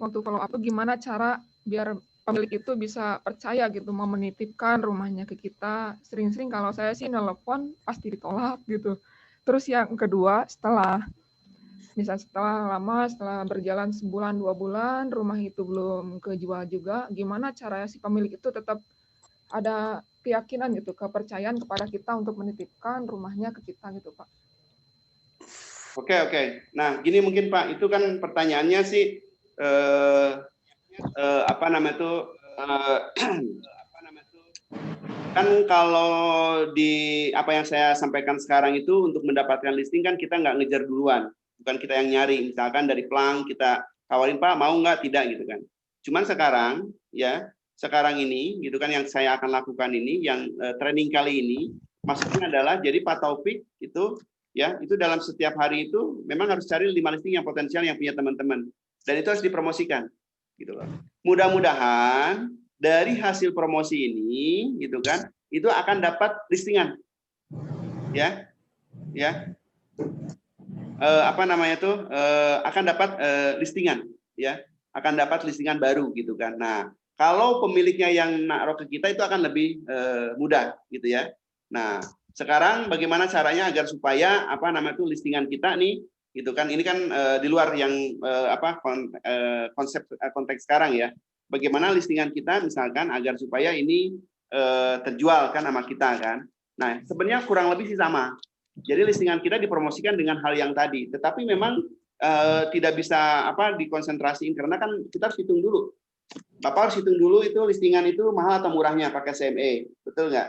waktu follow up gimana cara biar pemilik itu bisa percaya gitu mau menitipkan rumahnya ke kita. Sering-sering kalau saya sih nelpon pasti ditolak gitu. Terus yang kedua, setelah berjalan sebulan 2 bulan rumah itu belum kejual juga, gimana cara si pemilik itu tetap ada keyakinan gitu, kepercayaan kepada kita untuk menitipkan rumahnya ke kita gitu Pak. Oke. Nah, gini mungkin Pak, itu kan pertanyaannya sih kan kalau di apa yang saya sampaikan sekarang itu untuk mendapatkan listing kan kita nggak ngejar duluan, bukan kita yang nyari. Misalkan dari pelang kita tawarin Pak mau nggak, tidak gitu kan. Cuman sekarang ini gitu kan yang saya akan lakukan ini, yang training kali ini maksudnya adalah jadi Pak Taufik itu dalam setiap hari itu memang harus cari 5 listing yang potensial yang punya teman-teman. Dan itu harus dipromosikan, gitu loh. Mudah-mudahan dari hasil promosi ini, gitu kan, itu akan dapat listingan, akan dapat listingan, akan dapat listingan baru, gitu kan. Nah, kalau pemiliknya yang naruh ke kita itu akan lebih mudah, gitu ya. Nah, sekarang bagaimana caranya agar supaya listingan kita nih, gitu kan, ini kan di luar yang konsep konteks sekarang ya. Bagaimana listingan kita misalkan agar supaya ini terjual kan sama kita kan. Nah, sebenarnya kurang lebih sih sama. Jadi listingan kita dipromosikan dengan hal yang tadi, tetapi memang tidak bisa dikonsentrasiin karena kan kita harus hitung dulu. Bapak harus hitung dulu itu listingan itu mahal atau murahnya pakai CME, betul nggak?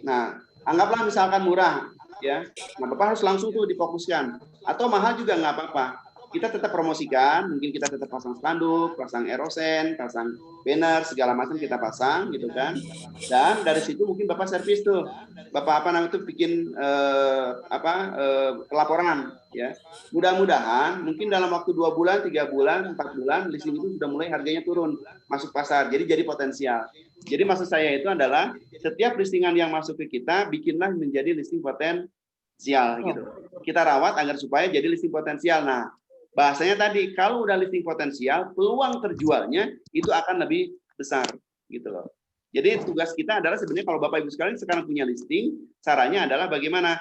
Nah, anggaplah misalkan murah, ya. Nah, Bapak harus langsung tuh difokuskan. Atau mahal juga nggak apa-apa. kita tetap promosikan, mungkin kita tetap pasang spanduk, pasang erosen, pasang banner, segala macam kita pasang gitu kan. Dan dari situ mungkin Bapak servis tuh. Bapak apa namanya itu bikin laporan ya. Mudah-mudahan mungkin dalam waktu 2 bulan, 3 bulan, 4 bulan listing itu sudah mulai harganya turun masuk pasar. Jadi potensial. Jadi maksud saya itu adalah setiap listingan yang masuk ke kita bikinlah menjadi listing potensial gitu. Kita rawat agar supaya jadi listing potensial. Nah, bahasanya tadi kalau udah listing potensial, peluang terjualnya itu akan lebih besar gitu loh. Jadi tugas kita adalah sebenarnya kalau Bapak Ibu sekalian sekarang punya listing, caranya adalah bagaimana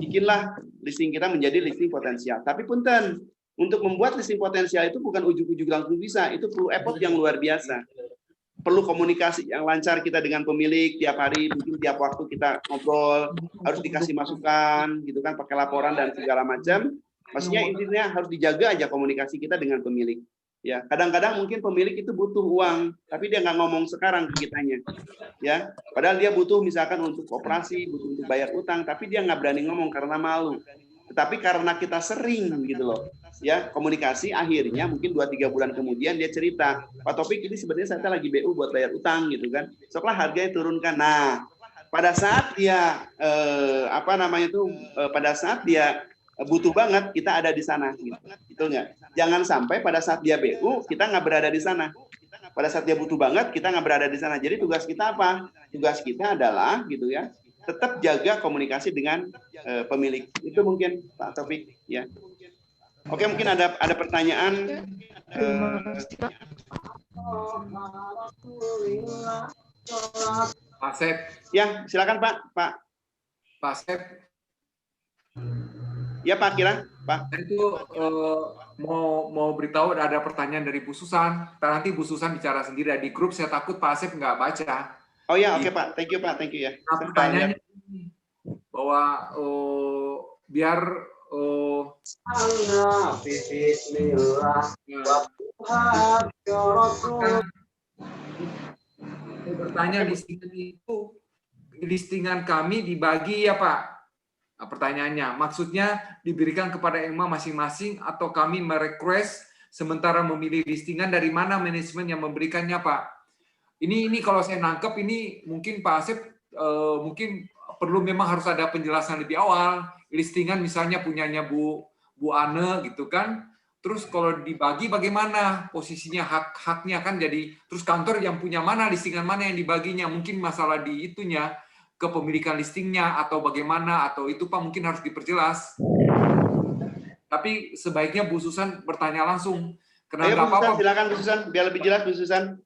bikinlah listing kita menjadi listing potensial. Tapi punten, untuk membuat listing potensial itu bukan ujuk-ujuk langsung bisa, itu perlu effort yang luar biasa. Perlu komunikasi yang lancar kita dengan pemilik tiap hari, mungkin tiap waktu kita ngobrol, harus dikasih masukan gitu kan, pakai laporan dan segala macam. Maksudnya intinya harus dijaga aja komunikasi kita dengan pemilik. Ya, kadang-kadang mungkin pemilik itu butuh uang, tapi dia nggak ngomong sekarang ke kitanya. Ya, padahal dia butuh misalkan untuk operasi, butuh untuk bayar utang, tapi dia nggak berani ngomong karena malu. Tetapi karena kita sering gitu loh, ya komunikasi, akhirnya mungkin 2-3 bulan kemudian dia cerita, Pak Taufik ini sebenarnya saya lagi BU buat bayar utang gitu kan. Setelah harganya turunkan. Nah, pada saat dia pada saat dia butuh banget, kita ada di sana gitu. Betul nggak? Jangan sampai pada saat dia BU kita nggak berada di sana. Pada saat dia butuh banget kita nggak berada di sana. Jadi tugas kita apa? Tugas kita adalah gitu ya, tetap jaga komunikasi dengan pemilik. Itu mungkin Pak Taufik ya. Oke, mungkin ada pertanyaan. Pak Sep. Ya, silakan Pak. Pak Sep. Ya Pak, kira Pak. Itu mau beritahu ada pertanyaan dari Bu Susan. Nanti Bu Susan bicara sendiri di grup. Saya takut Pak Sep nggak baca. Oh ya, oke Pak. Thank you ya. Nah, pertanyaannya bahwa biar bertanya listingan kami dibagi ya Pak. Nah, pertanyaannya, maksudnya diberikan kepada imam masing-masing atau kami merequest sementara memilih listingan dari mana manajemen yang memberikannya Pak? Ini kalau saya nangkep ini mungkin Pak Asep mungkin perlu memang harus ada penjelasan lebih awal. Listingan misalnya punyanya Bu Ane gitu kan. Terus kalau dibagi bagaimana posisinya haknya kan jadi terus kantor yang punya mana listingan mana yang dibaginya mungkin masalah di itunya kepemilikan listingnya atau bagaimana atau itu Pak mungkin harus diperjelas. Tapi sebaiknya Bu Susan bertanya langsung. Ayo Bu Susan, silakan Bu Susan biar lebih jelas Bu Susan.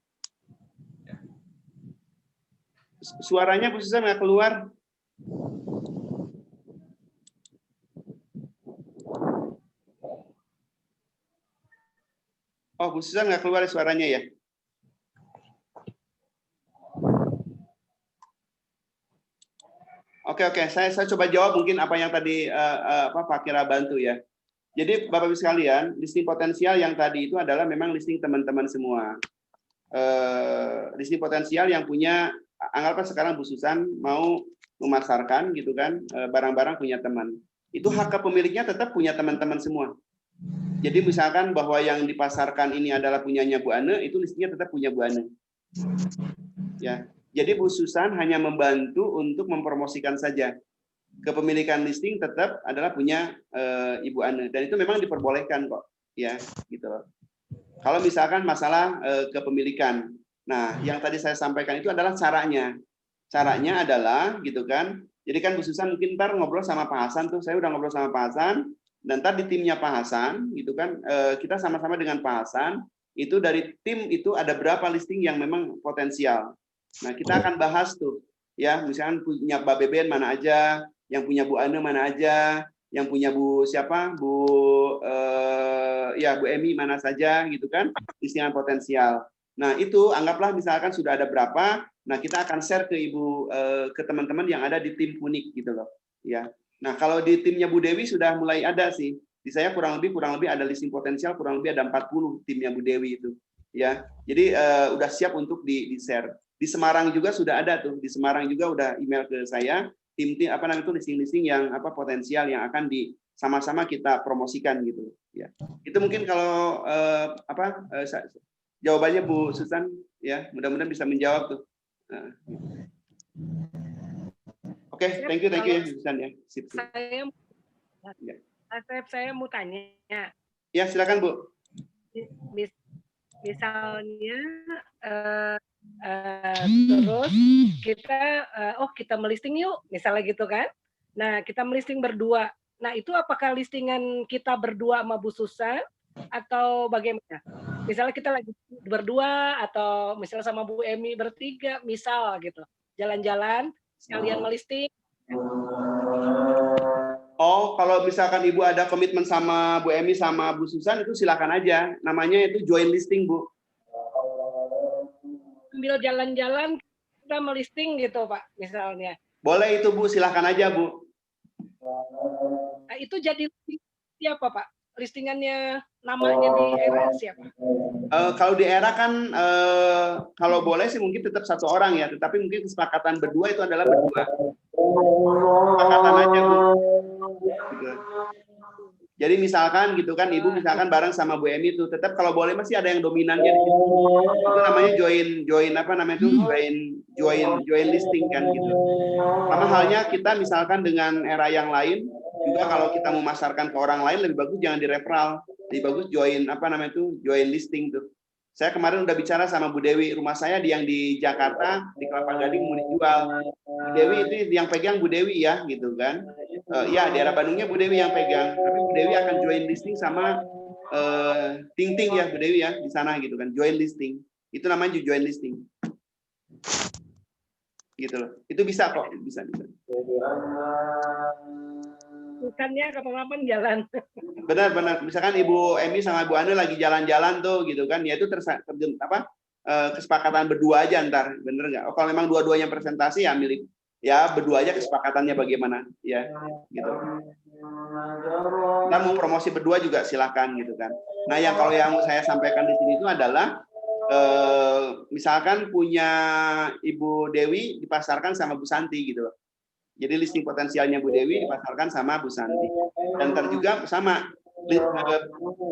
Suaranya Bu Susan nggak keluar. Oh, Bu Susan nggak keluar suaranya ya? Oke, saya coba jawab mungkin apa yang tadi Pak Kira bantu ya. Jadi Bapak Ibu sekalian, listing potensial yang tadi itu adalah memang listing teman-teman semua. Listing potensial yang punya, anggaplah sekarang Bu Susan mau memasarkan gitu kan, barang-barang punya teman. Itu hak kepemiliknya tetap punya teman-teman semua. Jadi misalkan bahwa yang dipasarkan ini adalah punyanya Bu Ane, itu listingnya tetap punya Bu Ane. Ya, jadi Bu Susan hanya membantu untuk mempromosikan saja. Kepemilikan listing tetap adalah punya Ibu Ane dan itu memang diperbolehkan kok, ya, gitu loh. Kalau misalkan masalah kepemilikan, nah yang tadi saya sampaikan itu adalah caranya. Caranya adalah gitu kan. Jadi kan Bu Susan mungkin ntar ngobrol sama Pak Hasan tuh, saya udah ngobrol sama Pak Hasan. Dan tadi timnya Pak Hasan, gitu kan, kita sama-sama dengan Pak Hasan, itu dari tim itu ada berapa listing yang memang potensial. Nah, kita akan bahas tuh, ya, misalkan punya Mbak Beben mana aja, yang punya Bu Ane mana aja, yang punya Bu siapa, Bu Emi mana saja, gitu kan, listingan potensial. Nah, itu anggaplah misalkan sudah ada berapa, nah kita akan share ke ke teman-teman yang ada di tim unik, gitu loh, ya. Nah, kalau di timnya Bu Dewi sudah mulai ada sih. Di saya kurang lebih ada listing potensial, kurang lebih ada 40 timnya Bu Dewi itu. Ya. Jadi udah siap untuk di-share. Di Semarang juga sudah ada tuh. Di Semarang juga udah email ke saya, tim-tim listing-listing yang potensial yang akan sama-sama kita promosikan gitu ya. Itu mungkin kalau jawabannya Bu Susan ya, mudah-mudahan bisa menjawab tuh. Oke, thank you ya Susan ya. Sip. Saya mau tanya. Ya, silakan Bu. Misalnya terus kita melisting yuk, misalnya gitu kan. Nah, kita melisting berdua. Nah, itu apakah listingan kita berdua sama Bu Susan atau bagaimana? Misalnya kita lagi berdua atau misalnya sama Bu Emi bertiga, misal gitu. Jalan-jalan sekalian melisting. Oh, kalau misalkan Ibu ada komitmen sama Bu Emi sama Bu Susan itu silakan aja. Namanya itu join listing, Bu. Sambil jalan-jalan kita melisting gitu, Pak, misalnya. Boleh itu, Bu, silakan aja, Bu. Nah, itu jadi siapa, Pak? Listingannya namanya di era siapa? Kalau di era kan kalau boleh sih mungkin tetap satu orang ya, tetapi mungkin kesepakatan berdua itu adalah berdua. Kesepakatan aja, Bu. Gitu. Jadi misalkan gitu kan Ibu misalkan bareng sama Bu Emi itu tetap kalau boleh masih ada yang dominannya di situ. Itu namanya join listing kan gitu. Sama halnya kita misalkan dengan era yang lain juga kalau kita memasarkan ke orang lain lebih bagus jangan di referral, lebih bagus join listing tuh. Saya kemarin udah bicara sama Bu Dewi, rumah saya yang di Jakarta di Kelapa Gading mau dijual. Bu Dewi itu yang pegang Bu Dewi ya gitu kan. Ya di daerah Bandungnya Bu Dewi yang pegang, tapi Bu Dewi akan join listing sama Ting Ting ya Bu Dewi ya di sana gitu kan, join listing. Itu namanya join listing. Gitu loh. Itu bisa kok, bisa. Bukannya kapan-kapan jalan. Benar. Misalkan Ibu Emi sama Bu Ane lagi jalan-jalan tuh gitu kan, ya itu kesepakatan berdua aja ntar, bener nggak? Oh, kalau memang dua-duanya presentasi ya milik ya berdua aja kesepakatannya bagaimana ya gitu. Ntar mau promosi berdua juga silakan gitu kan. Nah yang kalau yang saya sampaikan di sini itu adalah misalkan punya Ibu Dewi dipasarkan sama Bu Santi gitu loh. Jadi listing potensialnya Bu Dewi dipasarkan sama Bu Santi. Dan ntar juga sama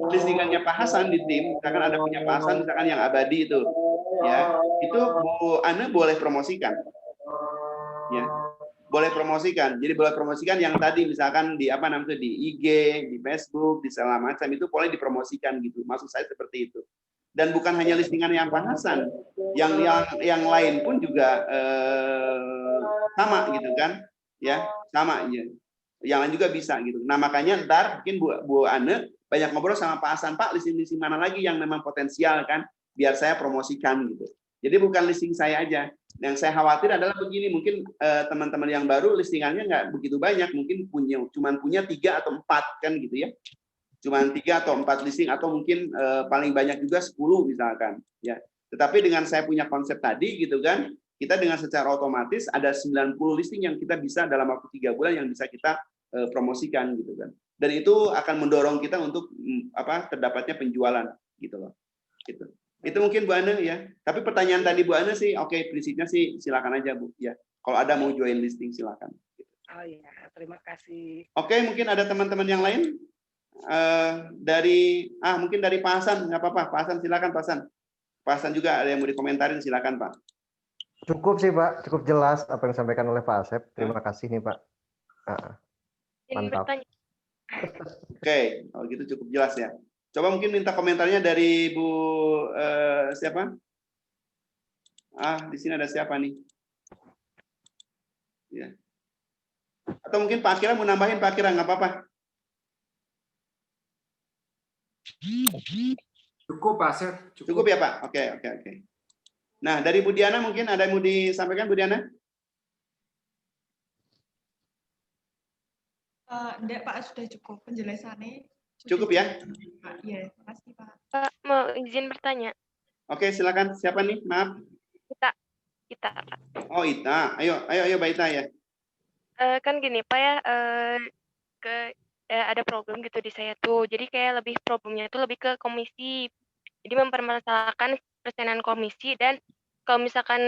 listingannya Pak Hasan di tim, misalkan ada punya Pak Hasan misalkan yang abadi itu, ya itu Bu Ana boleh promosikan, ya boleh promosikan. Jadi boleh promosikan yang tadi misalkan di di IG, di Facebook, di segala macam itu boleh dipromosikan gitu. Maksud saya seperti itu. Dan bukan hanya listingan yang Pak Hasan, yang lain pun juga sama gitu kan. Ya sama aja, yang lain juga bisa gitu. Nah makanya ntar mungkin Bu Ane banyak ngobrol sama Pak Hasan, Pak listing mana lagi yang memang potensial kan, biar saya promosikan gitu. Jadi bukan listing saya aja. Yang saya khawatir adalah begini, mungkin teman-teman yang baru listingannya nggak begitu banyak, mungkin cuman punya 3 atau 4 kan gitu ya, cuman 3 atau 4 listing atau mungkin paling banyak juga 10 misalkan ya. Tetapi dengan saya punya konsep tadi gitu kan, kita dengan secara otomatis ada 90 listing yang kita bisa dalam waktu 3 bulan yang bisa kita promosikan gitu kan. Dan itu akan mendorong kita untuk terdapatnya penjualan gitu loh. Gitu. Itu mungkin Bu Ane ya. Tapi pertanyaan tadi Bu Ane sih oke, prinsipnya sih silakan aja Bu ya. Kalau ada mau join listing silakan. Oh iya, terima kasih. Oke, mungkin ada teman-teman yang lain mungkin dari Pak Hasan, nggak apa-apa. Pak Hasan silakan Pak Hasan. Pak Hasan juga ada yang mau dikomentarin silakan Pak. Cukup sih Pak, cukup jelas apa yang disampaikan oleh Pak Asep. Terima kasih nih Pak. Mantap. Oke, kalau gitu cukup jelas ya. Coba mungkin minta komentarnya dari Bu siapa? Di sini ada siapa nih? Ya. Atau mungkin Pak Akira mau nambahin, Pak Akira nggak apa-apa. Cukup Pak Asep. Cukup ya Pak. Oke. Nah, dari Bu Diana mungkin ada yang mau disampaikan, Bu Diana? Enggak, Pak, sudah cukup penjelasannya. Cukup ya? Iya, makasih, Pak. Pak, mau izin bertanya. Oke, silakan. Siapa nih? Maaf. Ita, Pak. Oh, Ita. Ayo Mbak Ita ya. Kan gini, Pak ya, ada problem gitu di saya tuh. Jadi kayak lebih problemnya itu lebih ke komisi. Jadi mempermasalahkan persenan komisi dan kalau misalkan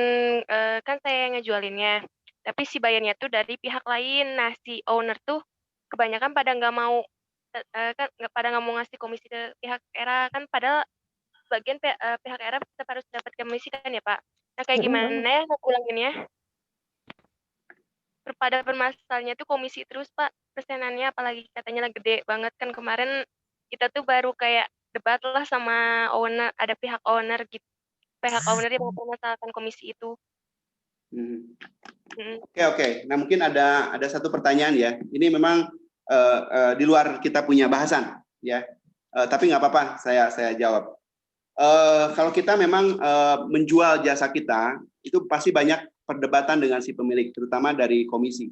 kan saya yang ngejualinnya, tapi si bayarnya tuh dari pihak lain. Nah, si owner tuh kebanyakan pada nggak mau kan pada nggak mau ngasih komisi ke pihak era kan, padahal bagian pihak era tetap harus dapat komisi kan ya Pak. Nah kayak gimana ya ngulanginnya? Pada permasalahannya tuh komisi terus Pak persenannya, apalagi katanya gede banget kan. Kemarin kita tuh baru kayak debat lah sama owner, ada pihak owner gitu, pihak owner yang mempermasalahkan komisi itu. Oke. Nah mungkin ada satu pertanyaan ya. Ini memang di luar kita punya bahasan ya. Tapi nggak apa-apa, saya jawab. Kalau kita memang menjual jasa kita, itu pasti banyak perdebatan dengan si pemilik, terutama dari komisi.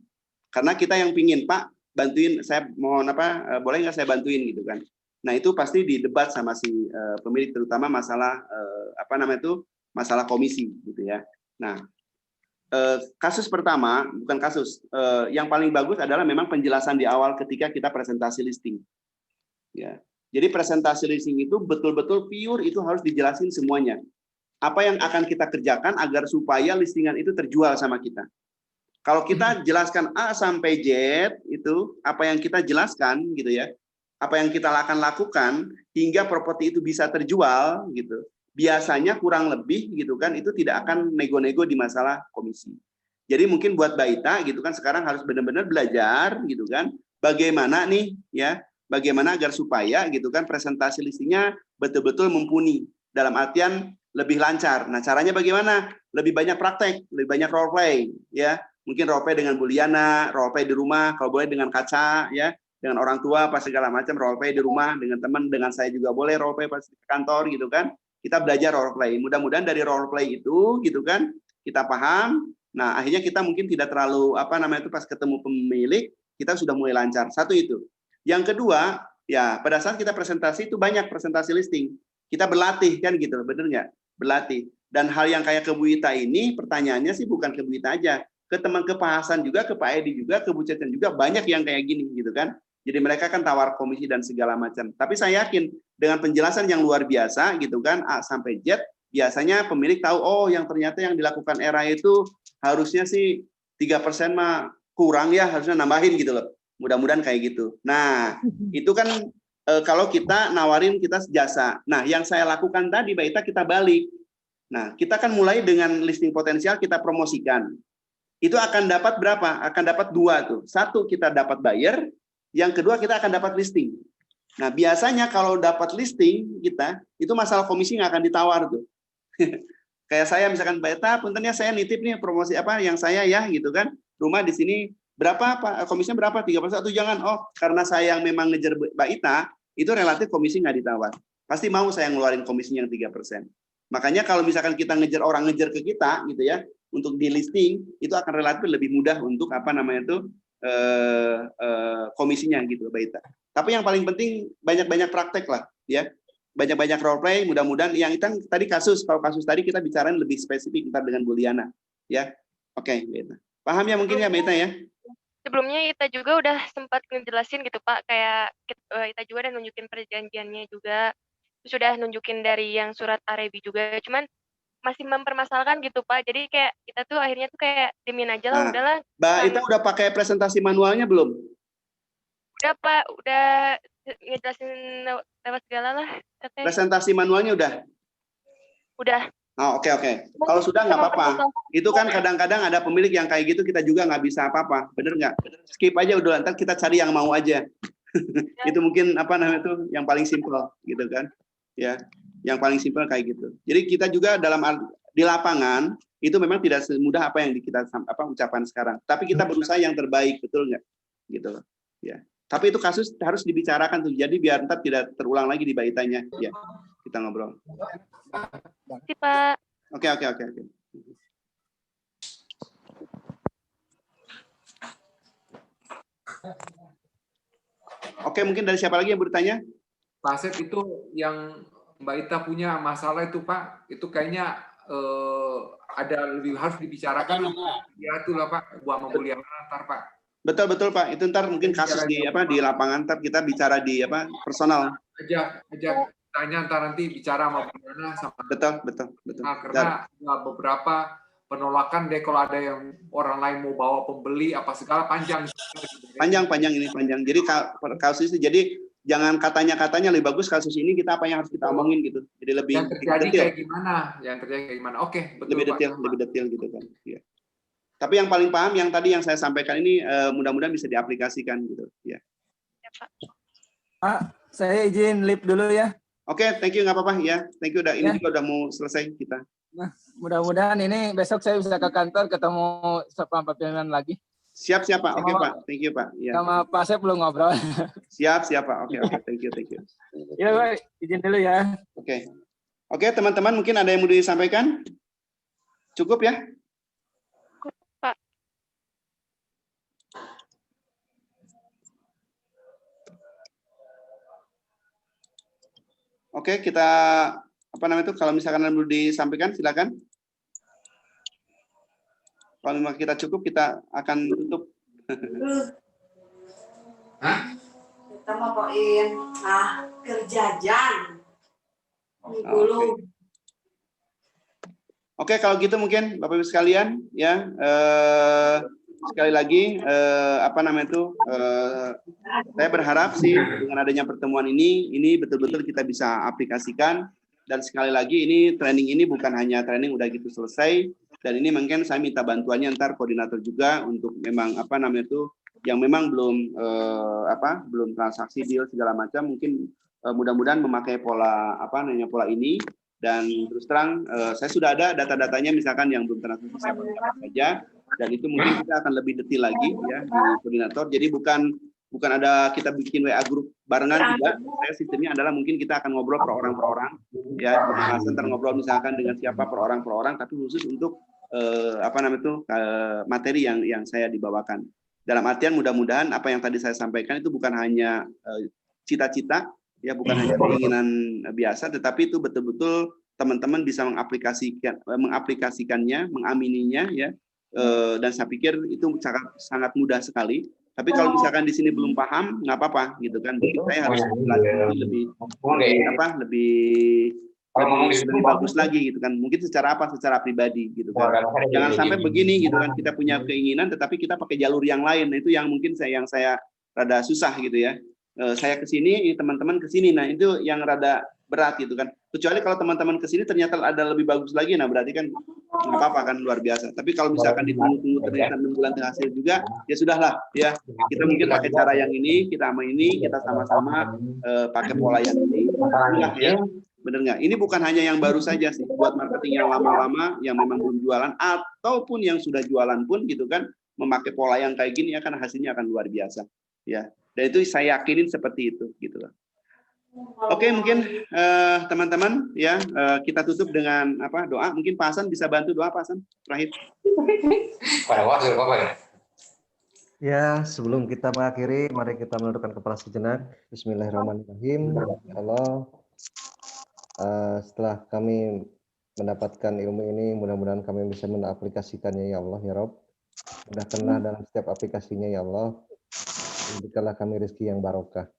Karena kita yang pingin, Pak, bantuin, saya mohon boleh nggak saya bantuin gitu kan. Nah itu pasti didebat sama si pemilik, terutama masalah masalah komisi gitu ya. Nah kasus pertama, bukan kasus, yang paling bagus adalah memang penjelasan di awal ketika kita presentasi listing. Ya. Jadi presentasi listing itu betul-betul pure, itu harus dijelasin semuanya. Apa yang akan kita kerjakan agar supaya listingan itu terjual sama kita. Kalau kita jelaskan A sampai Z, itu apa yang kita jelaskan gitu ya, apa yang kita akan lakukan hingga properti itu bisa terjual gitu. Biasanya kurang lebih gitu kan, itu tidak akan nego-nego di masalah komisi. Jadi mungkin buat Mbak Ita gitu kan, sekarang harus benar-benar belajar gitu kan, bagaimana nih ya, bagaimana agar supaya gitu kan presentasi listingnya betul-betul mumpuni, dalam artian lebih lancar. Nah caranya bagaimana? Lebih banyak praktek, lebih banyak role play ya. Mungkin role play dengan Buliana, role play di rumah, kalau boleh dengan Kaca ya, dengan orang tua pas segala macam, role play di rumah dengan teman, dengan saya juga boleh role play pas di kantor gitu kan. Kita belajar role play. Mudah-mudahan dari role play itu gitu kan kita paham. Nah, akhirnya kita mungkin tidak terlalu pas ketemu pemilik kita sudah mulai lancar. Satu itu. Yang kedua, ya pada saat kita presentasi itu banyak presentasi listing. Kita berlatih kan gitu, bener nggak? Berlatih. Dan hal yang kayak ke Bu Ita ini, pertanyaannya sih bukan ke Bu Ita aja, ke teman ke Pak Hasan juga, ke Pak Edi juga, ke Bu Ceten juga, banyak yang kayak gini gitu kan. Jadi mereka kan tawar komisi dan segala macam. Tapi saya yakin dengan penjelasan yang luar biasa gitu kan, A sampai Z, biasanya pemilik tahu, oh yang ternyata yang dilakukan era itu harusnya sih 3% mah kurang ya, harusnya nambahin gitu loh. Mudah-mudahan kayak gitu. Nah, itu kan kalau kita nawarin kita jasa. Nah, yang saya lakukan tadi, Mbak Ita, kita balik. Nah, kita kan mulai dengan listing potensial kita promosikan. Itu akan dapat berapa? Akan dapat 2 tuh. 1 kita dapat buyer, yang kedua kita akan dapat listing. Nah, biasanya kalau dapat listing kita, itu masalah komisi nggak akan ditawar tuh. Kayak saya misalkan, Mbak Ita, puntennya saya nitip nih promosi yang saya ya gitu kan. Rumah di sini berapa Pak? Komisinya berapa? 3%. Jangan. Oh, karena saya yang memang ngejar Mbak Ita, itu relatif komisi nggak ditawar. Pasti mau saya ngeluarin komisinya yang 3%. Makanya kalau misalkan kita orang ngejar ke kita gitu ya, untuk di listing itu akan relatif lebih mudah untuk komisinya gitu, Mbak Ita. Tapi yang paling penting banyak-banyak praktek lah ya. Banyak-banyak role play, mudah-mudahan yang itu tadi kalau kasus tadi kita bicarain lebih spesifik ntar dengan Buliana ya. Oke, Mbak Ita. Paham ya mungkin ya Mbak Ita ya? Sebelumnya Ita juga udah sempat ngejelasin gitu Pak, kayak Ita juga udah nunjukin perjanjiannya juga, sudah nunjukin dari yang surat Arebi juga, cuman masih mempermasalahkan gitu Pak. Jadi kayak kita tuh akhirnya tuh kayak diemin aja lah, udahlah. Mbak Ita udah pakai presentasi manualnya belum? Udah Pak, udah ngejelasin lewat segala lah. Katanya. Presentasi manualnya udah? Udah. Oh, oke. Kalau sudah nggak apa-apa. Itu kan kadang-kadang ada pemilik yang kayak gitu, kita juga nggak bisa apa-apa. Bener nggak? Skip aja udah, ntar kita cari yang mau aja. Itu mungkin yang paling simpel gitu kan. Ya, yang paling simpel kayak gitu. Jadi kita juga di lapangan itu memang tidak semudah apa yang kita ucapan sekarang. Tapi kita berusaha yang terbaik, betul nggak? Gitu. Ya. Tapi itu kasus harus dibicarakan tuh. Jadi biar ntar tidak terulang lagi di baitanya. Ya, kita ngobrol. Terima kasih, Pak. Oke. Oke, mungkin dari siapa lagi yang bertanya? Pak Asep, itu yang Mbak Ita punya masalah itu Pak, itu kayaknya ada lebih harus dibicarakan. Ya itulah Pak, buat Buliana ntar Pak. Betul Pak, itu ntar mungkin kasus di lapangan, ntar kita bicara di personal. Ajak tanya ntar nanti bicara sama Buliana sama. Betul. Nah, karena beberapa penolakan deh kalau ada yang orang lain mau bawa pembeli apa segala panjang. Panjang ini panjang. Jadi kasus itu jadi jangan katanya lebih bagus kasus ini kita apa yang harus kita omongin gitu. Jadi lebih yang terjadi detail. kayak gimana? Yang terjadi kayak gimana? Oke, betul Lebih detail gitu kan. Ya. Tapi yang paling paham yang tadi yang saya sampaikan ini mudah-mudahan bisa diaplikasikan gitu ya. Pak, saya izin lip dulu ya. Oke, thank you, nggak apa-apa ya. Thank you, ini juga udah mau selesai kita. Nah, mudah-mudahan ini besok saya bisa ke kantor ketemu Pak pimpinan lagi. Siap Pak. Oke Pak, thank you Pak. Ya. Sama Pak Sep belum ngobrol. Siap Pak. Oke, thank you. Ya Pak, izin dulu ya. Oke teman-teman mungkin ada yang mau disampaikan? Cukup ya? Pak. Oke, kita kalau misalkan ada yang mau disampaikan silakan. Kalau memang kita cukup, kita akan tutup. Kita mau poin kerjajan. Oke, kalau gitu mungkin Bapak Ibu sekalian ya sekali lagi saya berharap sih dengan adanya pertemuan ini betul-betul kita bisa aplikasikan, dan sekali lagi ini training ini bukan hanya training udah gitu selesai. Dan ini mungkin saya minta bantuannya ntar koordinator juga untuk memang yang memang belum transaksi deal segala macam, mungkin mudah-mudahan memakai pola pola ini. Dan terus terang saya sudah ada data-datanya misalkan yang belum transaksi siapa saja, dan itu mungkin kita akan lebih detail lagi ya di koordinator. Jadi bukan ada kita bikin WA grup barengan juga. Saya sistemnya adalah mungkin kita akan ngobrol per orang ya, pembahasan ngobrol misalkan dengan siapa per orang, tapi khusus untuk materi yang saya dibawakan. Dalam artian mudah-mudahan apa yang tadi saya sampaikan itu bukan hanya cita-cita ya, bukan hanya keinginan biasa, tetapi itu betul-betul teman-teman bisa mengaplikasikannya, mengamininya ya. Dan saya pikir itu sangat mudah sekali. Tapi kalau misalkan di sini belum paham, nggak apa-apa gitu kan. Jadi saya harus lebih bagus lagi gitu kan. Mungkin secara pribadi gitu kan. Jangan sampai begini gitu kan, kita punya keinginan tetapi kita pakai jalur yang lain. Nah, itu yang mungkin saya rada susah gitu ya. Saya ke sini, teman-teman ke sini. Nah, itu yang rada berat gitu kan. Kecuali kalau teman-teman ke sini ternyata ada lebih bagus lagi, nah berarti kan nggak apa-apa kan, luar biasa. Tapi kalau misalkan ditunggu ternyata 6 bulan hasil juga, ya sudahlah ya. Kita mungkin pakai cara yang ini, kita sama-sama pakai pola yang ini. Ya. Bener nggak? Ini bukan hanya yang baru saja sih, buat marketing yang lama-lama, yang memang belum jualan, ataupun yang sudah jualan pun gitu kan, memakai pola yang kayak gini akan hasilnya akan luar biasa. Ya, dan itu saya yakinin seperti itu, gitu loh. Oke, mungkin teman-teman ya kita tutup dengan doa. Mungkin Pak Hasan bisa bantu doa, Pak Hasan terakhir. Pada waktu Ya, sebelum kita mengakhiri, mari kita menundukkan kepala sejenak. Bismillahirrahmanirrahim. Ya Allah, setelah kami mendapatkan ilmu ini, mudah-mudahan kami bisa mengaplikasikannya ya Allah ya Rabb. Mudahkanlah dalam setiap aplikasinya ya Allah. Berikanlah kami rezeki yang barokah.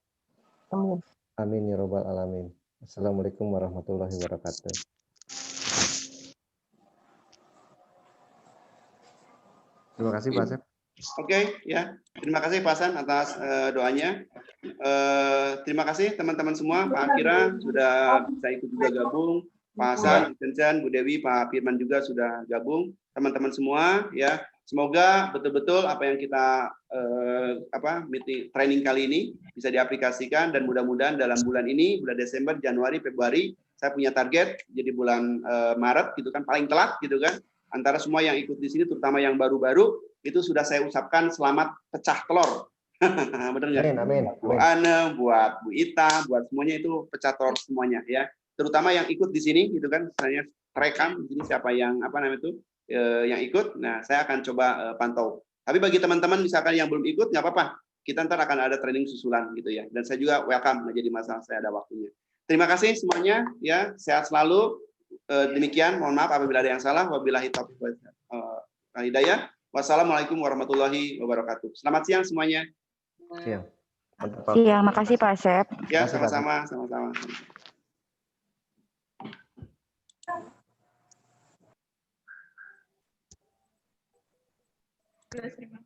Amin. Amin ya Rabbal Alamin. Assalamualaikum warahmatullahi wabarakatuh. Terima kasih Pak Asep. Oke, ya. Terima kasih Pak Hasan atas doanya. Terima kasih teman-teman semua. Pak Akira sudah bisa ikut juga gabung. Pak Hasan, Cen, Bu Dewi, Pak Firman juga sudah gabung. Teman-teman semua, ya. Semoga betul-betul apa yang kita training kali ini bisa diaplikasikan, dan mudah-mudahan dalam bulan ini, bulan Desember, Januari, Februari, saya punya target jadi bulan Maret gitu kan, paling telat gitu kan. Antara semua yang ikut di sini, terutama yang baru-baru, itu sudah saya ucapkan selamat pecah telur. Benar nggak? Amin. Bu Ana, buat Bu Ita, buat semuanya itu pecah telur semuanya ya. Terutama yang ikut di sini gitu kan, saya rekam di sini siapa yang yang ikut. Nah, saya akan coba pantau. Tapi bagi teman-teman misalkan yang belum ikut, nggak apa-apa. Kita ntar akan ada training susulan gitu ya. Dan saya juga welcome, nggak jadi masalah, saya ada waktunya. Terima kasih semuanya ya, sehat selalu. Demikian, mohon maaf apabila ada yang salah. Wabillahi taufiq wal hidayah. Wassalamualaikum warahmatullahi wabarakatuh. Selamat siang semuanya. Siang, makasih Pak Asep. Ya, sama-sama. Terima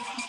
kasih.